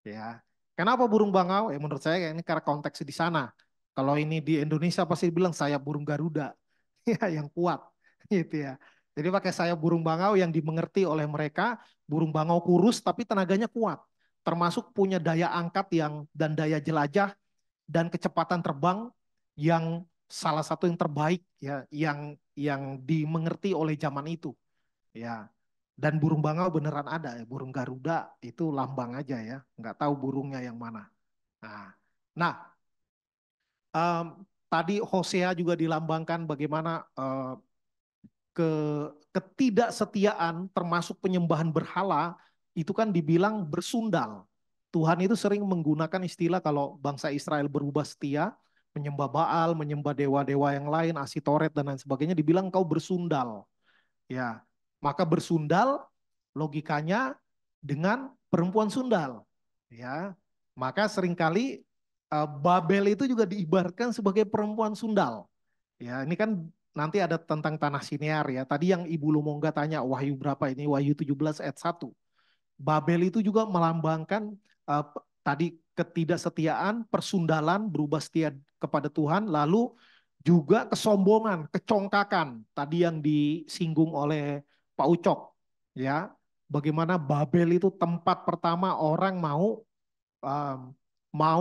Ya, kenapa burung bangau? Ya menurut saya ini karena konteks di sana. Kalau ini di Indonesia pasti bilang sayap burung Garuda, ya yang kuat, gitu ya. Jadi pakai sayap burung bangau yang dimengerti oleh mereka, burung bangau kurus tapi tenaganya kuat, termasuk punya daya angkat dan daya jelajah dan kecepatan terbang yang salah satu yang terbaik ya, yang dimengerti oleh zaman itu. Ya, dan burung bangau beneran ada ya, burung Garuda itu lambang aja ya, nggak tahu burungnya yang mana. Nah, tadi Hosea juga dilambangkan bagaimana ketidaksetiaan termasuk penyembahan berhala itu kan dibilang bersundal. Tuhan itu sering menggunakan istilah kalau bangsa Israel berubah setia, menyembah Baal, menyembah dewa-dewa yang lain, Asitoret dan lain sebagainya, dibilang kau bersundal. Ya, maka bersundal logikanya dengan perempuan sundal. Ya, maka seringkali Babel itu juga diibaratkan sebagai perempuan sundal. Ya, ini kan nanti ada tentang tanah Sinear ya. Tadi yang Ibu Lumongga tanya Wahyu berapa ini? Wahyu 17 ayat 1. Babel itu juga melambangkan tadi ketidaksetiaan, persundalan, berubah setia kepada Tuhan, lalu juga kesombongan, kecongkakan. Tadi yang disinggung oleh Pak Ucok, ya, bagaimana Babel itu tempat pertama orang mau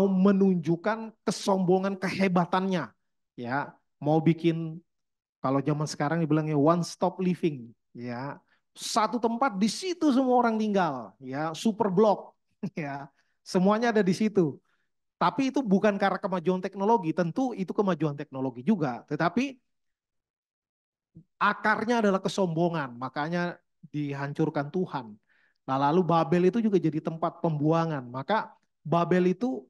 menunjukkan kesombongan kehebatannya, ya, mau bikin kalau zaman sekarang dibilangnya one stop living, ya. Satu tempat di situ semua orang tinggal, ya, super blok, ya. Semuanya ada di situ. Tapi itu bukan karena kemajuan teknologi, tentu itu kemajuan teknologi juga, tetapi akarnya adalah kesombongan, makanya dihancurkan Tuhan. Nah, lalu Babel itu juga jadi tempat pembuangan, maka Babel itu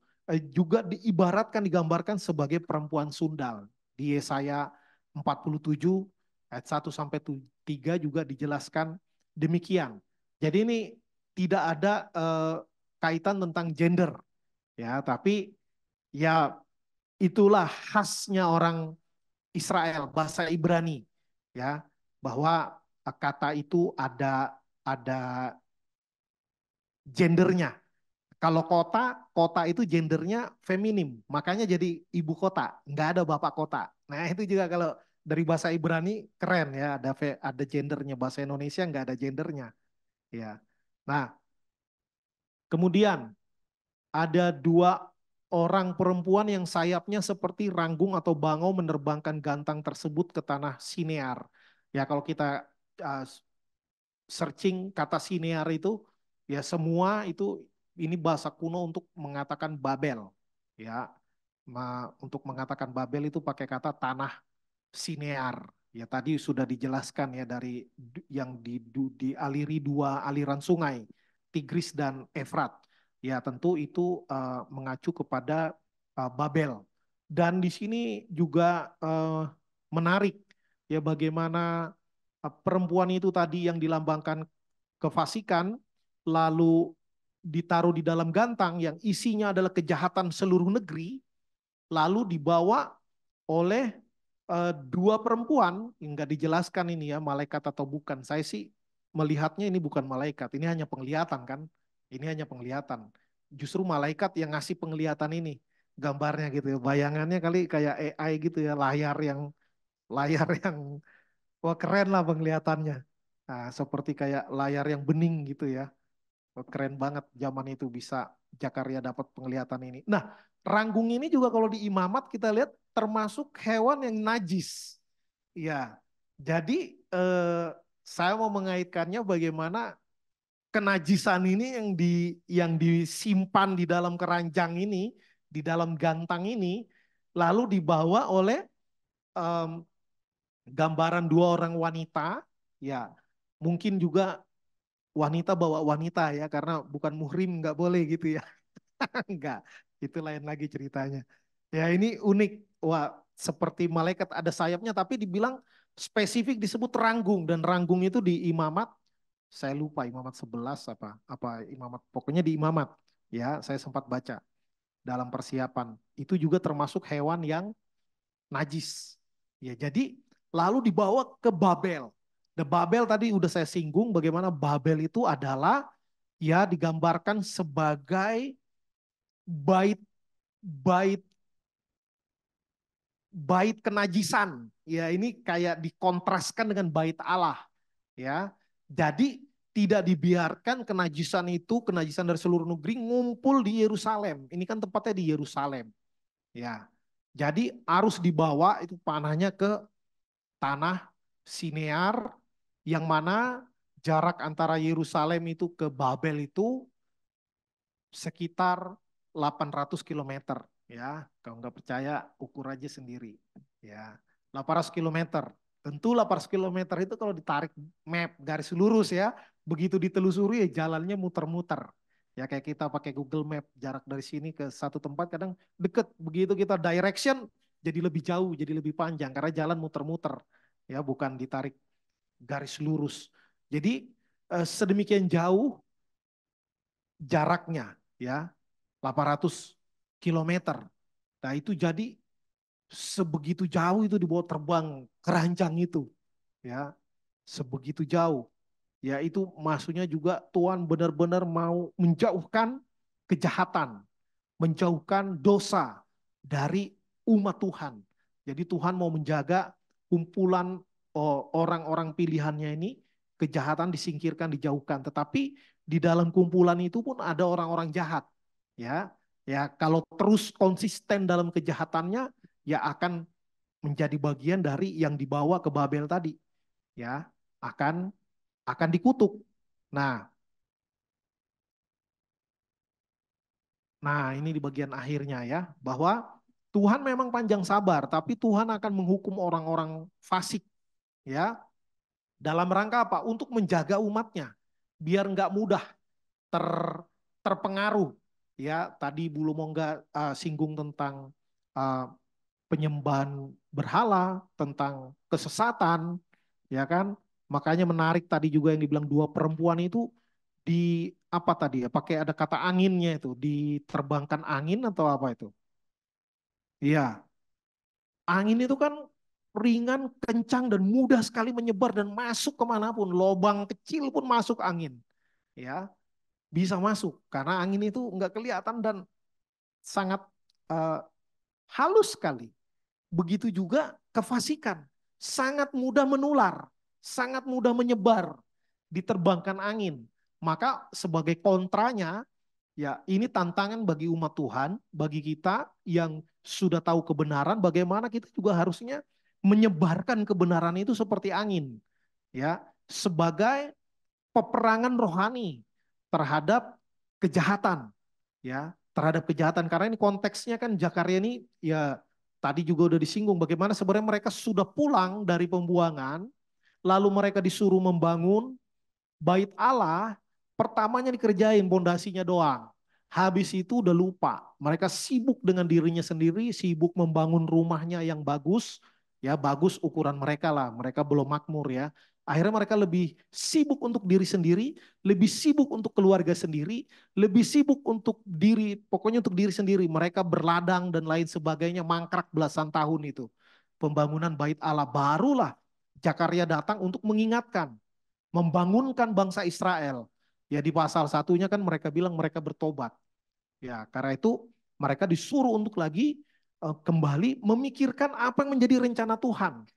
juga diibaratkan, digambarkan sebagai perempuan sundal. Di Yesaya 47 ayat 1 sampai 3 juga dijelaskan demikian. Jadi ini tidak ada kaitan tentang gender, ya, tapi ya itulah khasnya orang Israel, bahasa Ibrani, ya, bahwa kata itu ada gendernya. Kalau kota itu gendernya feminim, makanya jadi ibu kota, nggak ada bapak kota. Nah itu juga kalau dari bahasa Ibrani keren ya, ada gendernya. Bahasa Indonesia nggak ada gendernya, ya. Nah, Kemudian ada 2 orang perempuan yang sayapnya seperti ranggung atau bangau menerbangkan gantang tersebut ke tanah Sinear. Ya kalau kita searching kata Sinear itu, ya semua itu ini bahasa kuno untuk mengatakan Babel. Ya, untuk mengatakan Babel itu pakai kata tanah Sinear. Ya tadi sudah dijelaskan ya dari yang dialiri 2 aliran sungai, Tigris dan Efrat. Ya tentu itu mengacu kepada Babel. Dan di sini juga menarik ya bagaimana perempuan itu tadi yang dilambangkan kefasikan lalu ditaruh di dalam gantang yang isinya adalah kejahatan seluruh negeri, lalu dibawa oleh 2 perempuan, nggak dijelaskan ini ya malaikat atau bukan. Saya sih melihatnya ini bukan malaikat, ini hanya penglihatan kan, ini hanya penglihatan. Justru malaikat yang ngasih penglihatan ini, gambarnya gitu ya, bayangannya kali kayak AI gitu ya, layar yang wah keren lah penglihatannya. Nah, seperti kayak layar yang bening gitu ya. Wah, keren banget zaman itu bisa Zakaria dapat penglihatan ini. Nah, ranggung ini juga kalau di imamat kita lihat termasuk hewan yang najis. Ya, jadi saya mau mengaitkannya bagaimana kenajisan ini yang disimpan di dalam keranjang ini, di dalam gantang ini, lalu dibawa oleh em, gambaran 2 orang wanita, ya mungkin juga wanita bawa wanita ya, karena bukan muhrim nggak boleh gitu ya. Enggak, itu lain lagi ceritanya. Ya ini unik, wah seperti malaikat ada sayapnya tapi dibilang spesifik disebut ranggung, dan ranggung itu di imamat, saya lupa imamat 11 apa imamat, pokoknya di imamat ya saya sempat baca dalam persiapan. Itu juga termasuk hewan yang najis. Ya, jadi lalu dibawa ke Babel. The Babel tadi udah saya singgung bagaimana Babel itu adalah ya digambarkan sebagai bait bait bait kenajisan. Ya, ini kayak dikontraskan dengan bait Allah, ya. Jadi tidak dibiarkan kenajisan itu, kenajisan dari seluruh negeri ngumpul di Yerusalem. Ini kan tempatnya di Yerusalem. Ya. Jadi harus dibawa itu panahnya ke tanah Sinear, yang mana jarak antara Yerusalem itu ke Babel itu sekitar 800 kilometer. Ya, kalau nggak percaya ukur aja sendiri. Ya, 800 kilometer. Tentu 800 kilometer itu kalau ditarik map garis lurus ya, begitu ditelusuri ya jalannya muter-muter. Ya kayak kita pakai Google Map, jarak dari sini ke satu tempat kadang deket, begitu kita direction jadi lebih jauh, jadi lebih panjang karena jalan muter-muter. Ya, bukan ditarik garis lurus. Jadi sedemikian jauh jaraknya ya, 800 kilometer. Nah itu jadi sebegitu jauh itu dibawa terbang keranjang itu ya, sebegitu jauh. Ya itu maksudnya juga Tuhan benar-benar mau menjauhkan kejahatan, menjauhkan dosa dari umat Tuhan. Jadi Tuhan mau menjaga kumpulan orang-orang pilihannya ini, kejahatan disingkirkan, dijauhkan. Tetapi di dalam kumpulan itu pun ada orang-orang jahat. Ya, ya kalau terus konsisten dalam kejahatannya, ya akan menjadi bagian dari yang dibawa ke Babel tadi. Ya, akan dikutuk. Nah, ini di bagian akhirnya ya, bahwa Tuhan memang panjang sabar, tapi Tuhan akan menghukum orang-orang fasik ya. Dalam rangka apa? Untuk menjaga umatnya, biar nggak mudah ter, terpengaruh. Ya, tadi Bu Lumongga singgung tentang penyembahan berhala, tentang kesesatan, ya kan? Makanya menarik tadi juga yang dibilang 2 perempuan itu di apa tadi ya? Pakai ada kata anginnya itu, diterbangkan angin atau apa itu? Iya, angin itu kan ringan, kencang dan mudah sekali menyebar dan masuk kemanapun. Lobang kecil pun masuk angin, ya bisa masuk karena angin itu nggak kelihatan dan sangat uh, halus sekali. Begitu juga kefasikan, sangat mudah menular, sangat mudah menyebar, diterbangkan angin. Maka sebagai kontranya, Ya, ini tantangan bagi umat Tuhan, bagi kita yang sudah tahu kebenaran, bagaimana kita juga harusnya menyebarkan kebenaran itu seperti angin. Ya, sebagai peperangan rohani terhadap kejahatan, ya, terhadap kejahatan. Karena ini konteksnya kan Zakaria ini ya tadi juga udah disinggung bagaimana sebenarnya mereka sudah pulang dari pembuangan, lalu mereka disuruh membangun bait Allah, pertamanya dikerjain pondasinya doang. Habis itu udah lupa. Mereka sibuk dengan dirinya sendiri, sibuk membangun rumahnya yang bagus, ya bagus ukuran mereka lah. Mereka belum makmur ya. Akhirnya mereka lebih sibuk untuk diri sendiri, lebih sibuk untuk keluarga sendiri, lebih sibuk untuk diri, pokoknya untuk diri sendiri. Mereka berladang dan lain sebagainya, mangkrak belasan tahun itu. Pembangunan bait Allah barulah Zakaria datang untuk mengingatkan, membangunkan bangsa Israel. Ya di pasal satunya kan mereka bilang mereka bertobat. Ya karena itu mereka disuruh untuk lagi kembali memikirkan apa yang menjadi rencana Tuhan.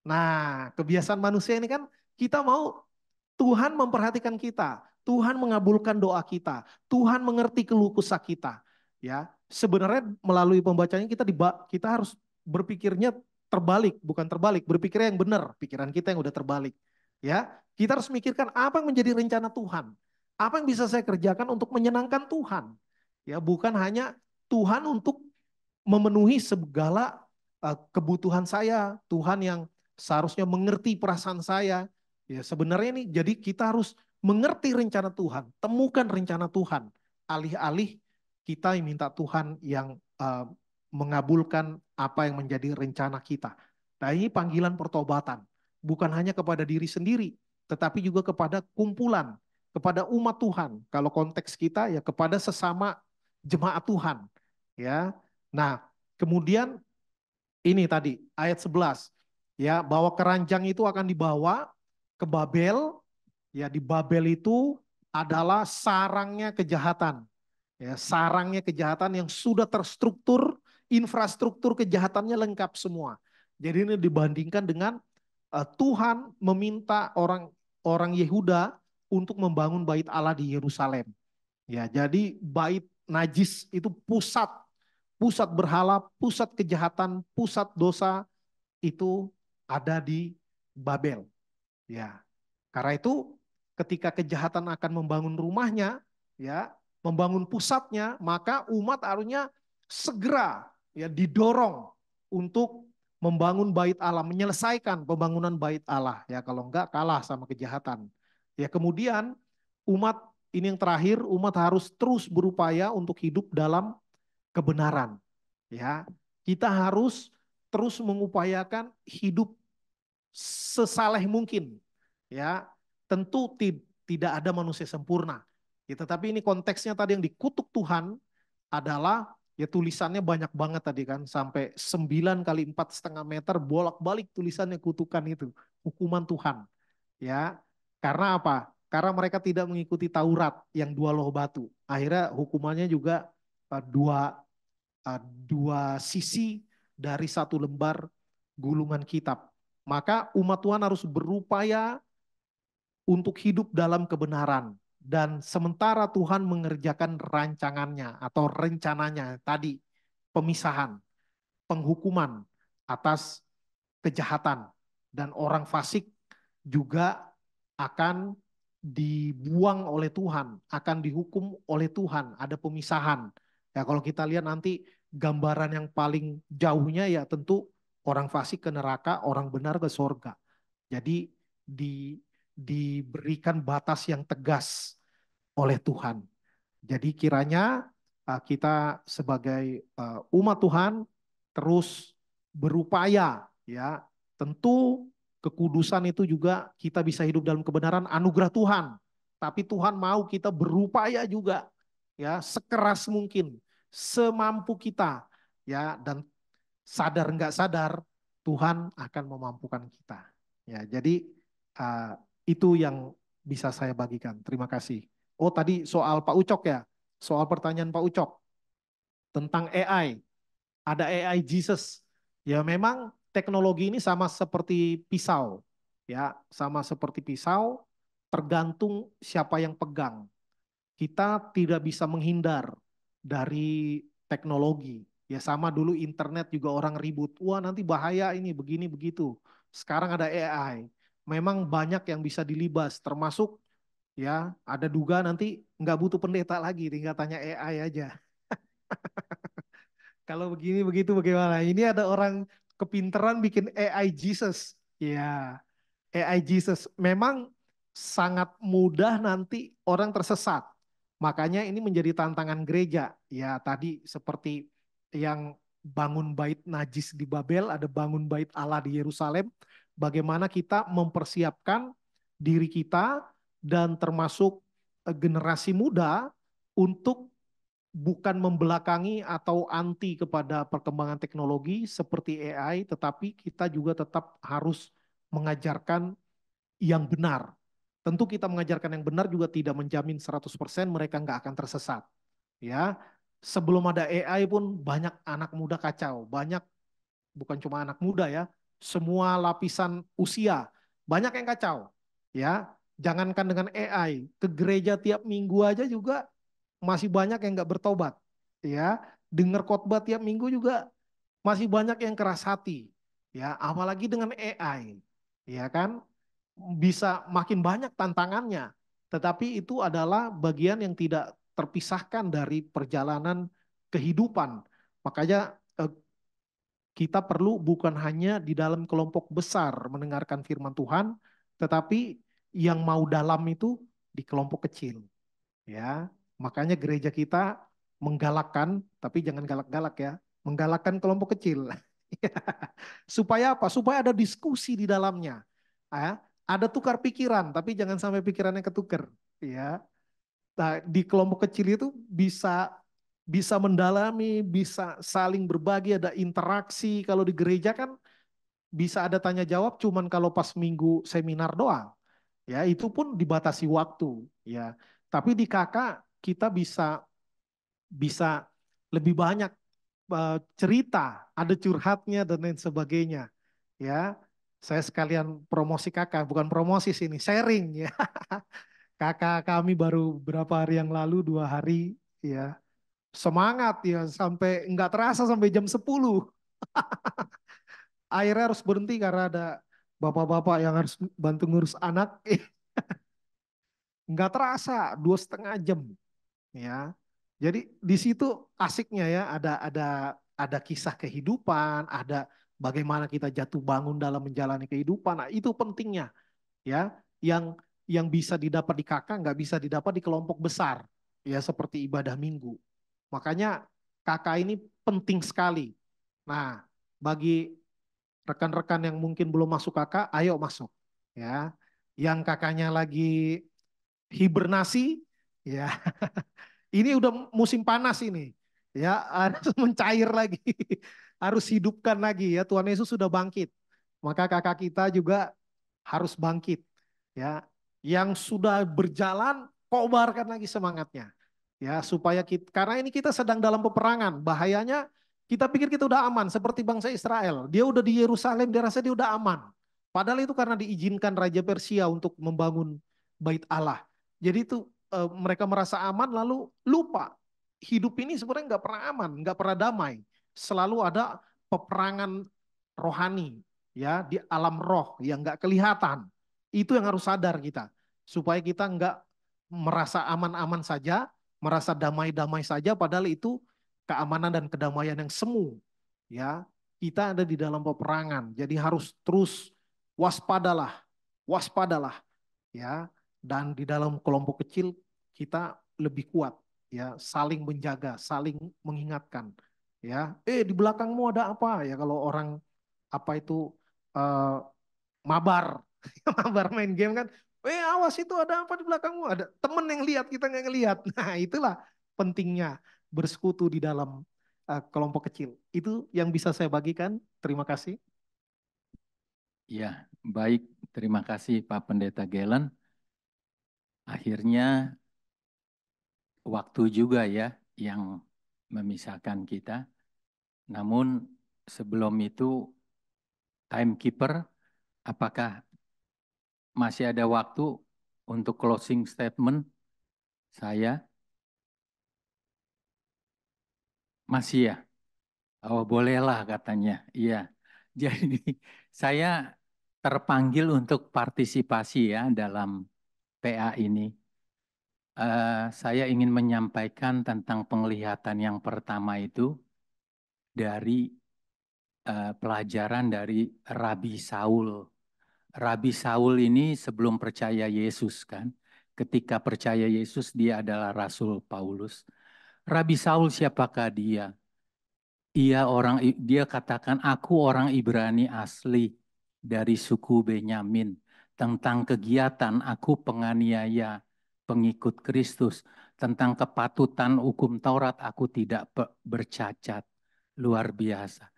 Nah kebiasaan manusia ini kan kita mau Tuhan memperhatikan kita, Tuhan mengabulkan doa kita, Tuhan mengerti keluh kesah kita. Ya sebenarnya melalui pembacanya kita harus berpikirnya terbalik, bukan terbalik, berpikirnya yang benar, pikiran kita yang udah terbalik. Ya, kita harus mikirkan apa yang menjadi rencana Tuhan. Apa yang bisa saya kerjakan untuk menyenangkan Tuhan. Ya, bukan hanya Tuhan untuk memenuhi segala kebutuhan saya, Tuhan yang seharusnya mengerti perasaan saya. Ya, sebenarnya ini jadi kita harus mengerti rencana Tuhan, temukan rencana Tuhan. Alih-alih kita minta Tuhan yang mengabulkan apa yang menjadi rencana kita. Nah, ini panggilan pertobatan. Bukan hanya kepada diri sendiri, tetapi juga kepada kumpulan, kepada umat Tuhan. Kalau konteks kita ya kepada sesama jemaat Tuhan. Ya. Nah, kemudian ini tadi ayat 11 ya, bahwa keranjang itu akan dibawa ke Babel. Ya, di Babel itu adalah sarangnya kejahatan. Ya, sarangnya kejahatan yang sudah terstruktur, infrastruktur kejahatannya lengkap semua. Jadi ini dibandingkan dengan Tuhan meminta orang Yehuda untuk membangun bait Allah di Yerusalem. Ya, jadi bait najis itu pusat berhala, pusat kejahatan, pusat dosa itu ada di Babel. Ya. Karena itu ketika kejahatan akan membangun rumahnya, ya, membangun pusatnya, maka umat harusnya segera ya didorong untuk membangun bait Allah, menyelesaikan pembangunan bait Allah. Ya, kalau enggak kalah sama kejahatan. Ya, kemudian umat ini yang terakhir, umat harus terus berupaya untuk hidup dalam kebenaran. Ya, kita harus terus mengupayakan hidup sesaleh mungkin. Ya, tentu tidak ada manusia sempurna. Ya, tetapi ini konteksnya tadi yang dikutuk Tuhan adalah ya tulisannya banyak banget tadi kan, sampai 9 kali 4,5 meter bolak-balik tulisannya kutukan itu, hukuman Tuhan. Ya, karena apa? Karena mereka tidak mengikuti Taurat yang 2 loh batu. Akhirnya hukumannya juga dua sisi dari satu lembar gulungan kitab. Maka umat Tuhan harus berupaya untuk hidup dalam kebenaran. Dan sementara Tuhan mengerjakan rancangannya atau rencananya tadi, pemisahan, penghukuman atas kejahatan. Dan orang fasik juga akan dibuang oleh Tuhan, akan dihukum oleh Tuhan, ada pemisahan. Ya kalau kita lihat nanti gambaran yang paling jauhnya ya tentu orang fasik ke neraka, orang benar ke sorga. Jadi diberikan batas yang tegas oleh Tuhan. Jadi kiranya kita sebagai umat Tuhan terus berupaya ya. Tentu kekudusan itu juga kita bisa hidup dalam kebenaran anugerah Tuhan. Tapi Tuhan mau kita berupaya juga ya sekeras mungkin, semampu kita ya, dan sadar nggak sadar Tuhan akan memampukan kita. Ya, jadi itu yang bisa saya bagikan. Terima kasih. Oh tadi soal Pak Ucok ya, soal pertanyaan Pak Ucok tentang AI. Ada AI Jesus. Ya memang teknologi ini sama seperti pisau. Ya, sama seperti pisau, tergantung siapa yang pegang. kita tidak bisa menghindar dari teknologi. Ya sama dulu internet juga orang ribut, wah nanti bahaya ini begini begitu. Sekarang ada AI. Memang banyak yang bisa dilibas, termasuk ya ada duga nanti nggak butuh pendeta lagi, tinggal tanya AI aja. Kalau begini begitu bagaimana? Ini ada orang kepinteran bikin AI Jesus. Ya, AI Jesus memang sangat mudah nanti orang tersesat. Makanya ini menjadi tantangan gereja. Ya, tadi seperti yang bangun bait najis di Babel, ada bangun bait Allah di Yerusalem. Bagaimana kita mempersiapkan diri kita dan termasuk generasi muda untuk bukan membelakangi atau anti kepada perkembangan teknologi seperti AI, tetapi kita juga tetap harus mengajarkan yang benar. Tentu kita mengajarkan yang benar juga tidak menjamin 100% mereka nggak akan tersesat. Ya, sebelum ada AI pun banyak anak muda kacau, banyak bukan cuma anak muda ya, semua lapisan usia banyak yang kacau. Ya, jangankan dengan AI, ke gereja tiap minggu aja juga masih banyak yang nggak bertobat. Ya, dengar khotbah tiap minggu juga masih banyak yang keras hati. Ya, apalagi dengan AI. Ya kan? Bisa makin banyak tantangannya. Tetapi itu adalah bagian yang tidak terpisahkan dari perjalanan kehidupan. Makanya kita perlu bukan hanya di dalam kelompok besar mendengarkan firman Tuhan, tetapi yang mau dalam itu di kelompok kecil. Ya, makanya gereja kita menggalakkan, tapi jangan galak-galak ya, menggalakkan kelompok kecil. Supaya apa? Supaya ada diskusi di dalamnya. Ya, ada tukar pikiran, tapi jangan sampai pikirannya ketukar. Ya, nah, di kelompok kecil itu bisa bisa mendalami, bisa saling berbagi, ada interaksi. Kalau di gereja kan bisa ada tanya jawab, cuman kalau pas minggu seminar doang. Ya, itu pun dibatasi waktu. Ya, tapi di kakak kita bisa bisa lebih banyak cerita, ada curhatnya dan lain sebagainya. Ya, saya sekalian promosi kakak, bukan promosi sini, sharing ya. Kakak kami baru berapa hari yang lalu, 2 hari ya. Semangat ya sampai nggak terasa sampai jam 10. Akhirnya harus berhenti karena ada bapak-bapak yang harus bantu ngurus anak. Nggak terasa 2,5 jam ya. Jadi di situ asiknya ya, ada kisah kehidupan, ada bagaimana kita jatuh bangun dalam menjalani kehidupan. Nah, itu pentingnya ya, yang bisa didapat di kakak nggak bisa didapat di kelompok besar ya, seperti ibadah minggu. Makanya kakak ini penting sekali. Nah, bagi rekan-rekan yang mungkin belum masuk kakak, ayo masuk ya. Yang kakaknya lagi hibernasi ya. Ini udah musim panas ini. Ya, harus mencair lagi. Harus hidupkan lagi ya. Tuhan Yesus sudah bangkit. Maka kakak kita juga harus bangkit. Ya, yang sudah berjalan kobarkan lagi semangatnya. Ya, supaya kita, karena ini kita sedang dalam peperangan. Bahayanya kita pikir kita udah aman seperti bangsa Israel. Dia udah di Yerusalem, dia rasa dia udah aman. Padahal itu karena diizinkan Raja Persia untuk membangun bait Allah. Jadi itu mereka merasa aman lalu lupa hidup ini sebenarnya nggak pernah aman, nggak pernah damai. Selalu ada peperangan rohani ya di alam roh yang nggak kelihatan. Itu yang harus sadar kita supaya kita nggak merasa aman-aman saja, merasa damai-damai saja, padahal itu keamanan dan kedamaian yang semu. Ya, kita ada di dalam peperangan, jadi harus terus waspadalah, waspadalah. Ya, dan di dalam kelompok kecil kita lebih kuat ya, saling menjaga, saling mengingatkan ya. Di belakangmu ada apa ya, kalau orang apa itu eh, mabar mabar main game kan, awas itu ada apa di belakangmu, ada temen yang lihat kita nggak ngelihat. Nah, itulah pentingnya bersekutu di dalam kelompok kecil. Itu yang bisa saya bagikan. Terima kasih. Ya, baik. Terima kasih Pak Pendeta Gelen. Akhirnya waktu juga ya yang memisahkan kita. Namun sebelum itu, timekeeper, apakah masih ada waktu untuk closing statement Saya masih ya. Oh, bolehlah katanya. Iya. Jadi saya terpanggil untuk partisipasi ya dalam PA ini. Saya ingin menyampaikan tentang penglihatan yang pertama itu dari pelajaran dari Rabi Saul. Rabi Saul ini sebelum percaya Yesus kan. Ketika percaya Yesus dia adalah Rasul Paulus. Rabi Saul siapakah dia? Dia katakan aku orang Ibrani asli dari suku Benyamin. Tentang kegiatan aku penganiaya pengikut Kristus. Tentang kepatutan hukum Taurat aku tidak bercacat. Luar biasa.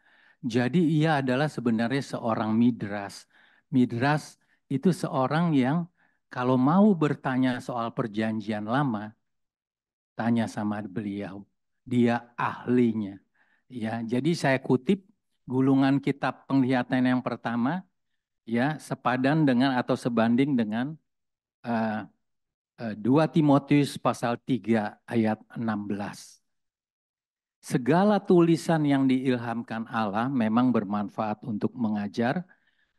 Jadi ia adalah sebenarnya seorang midras. Midras itu seorang yang kalau mau bertanya soal perjanjian lama, tanya sama beliau. Dia ahlinya. Ya, jadi saya kutip gulungan kitab penglihatan yang pertama ya sepadan dengan atau sebanding dengan 2 Timotius pasal 3 ayat 16. Segala tulisan yang diilhamkan Allah memang bermanfaat untuk mengajar,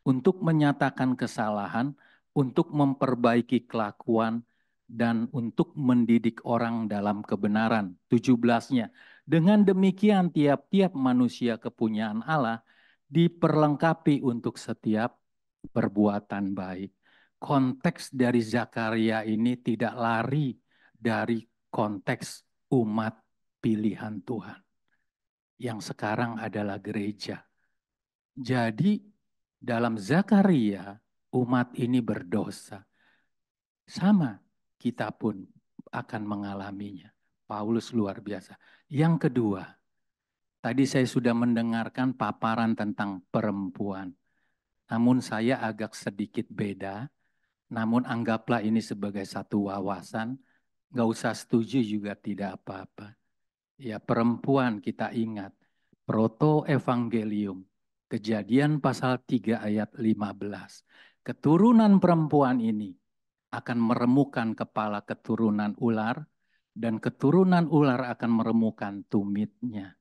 untuk menyatakan kesalahan, untuk memperbaiki kelakuan, dan untuk mendidik orang dalam kebenaran. 17-nya. Dengan demikian tiap-tiap manusia kepunyaan Allah diperlengkapi untuk setiap perbuatan baik. Konteks dari Zakaria ini tidak lari dari konteks umat pilihan Tuhan. Yang sekarang adalah gereja. Jadi dalam Zakaria umat ini berdosa. Sama kita pun akan mengalaminya. Paulus luar biasa. Yang kedua, tadi saya sudah mendengarkan paparan tentang perempuan. Namun saya agak sedikit beda. Namun anggaplah ini sebagai satu wawasan. Nggak usah setuju juga tidak apa-apa. Ya perempuan kita ingat. Proto-evangelium. Kejadian pasal 3 ayat 15. Keturunan perempuan ini akan meremukan kepala keturunan ular dan keturunan ular akan meremukan tumitnya.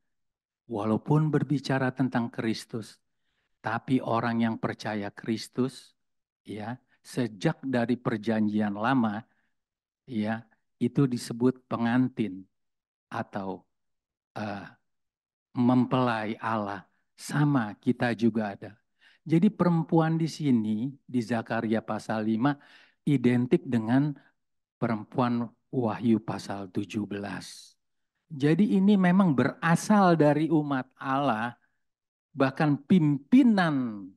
Walaupun berbicara tentang Kristus, tapi orang yang percaya Kristus ya, sejak dari perjanjian lama ya, itu disebut pengantin atau mempelai Allah. Sama kita juga ada. Jadi perempuan di sini di Zakaria pasal 5 identik dengan perempuan Wahyu pasal 17. Jadi ini memang berasal dari umat Allah, bahkan pimpinan,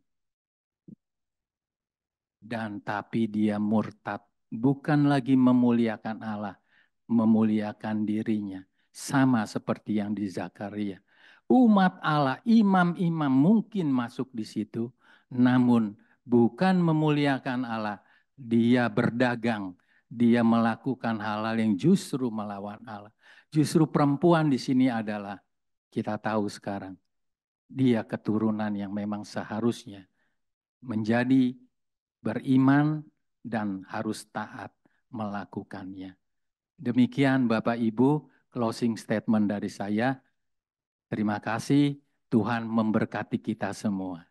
dan tapi dia murtad, bukan lagi memuliakan Allah, memuliakan dirinya. Sama seperti yang di Zakaria. Umat Allah, imam-imam mungkin masuk di situ, namun bukan memuliakan Allah. Dia berdagang, dia melakukan hal-hal yang justru melawan Allah. Justru perempuan di sini adalah, kita tahu sekarang, dia keturunan yang memang seharusnya menjadi beriman dan harus taat melakukannya. Demikian Bapak Ibu, closing statement dari saya. Terima kasih, Tuhan memberkati kita semua.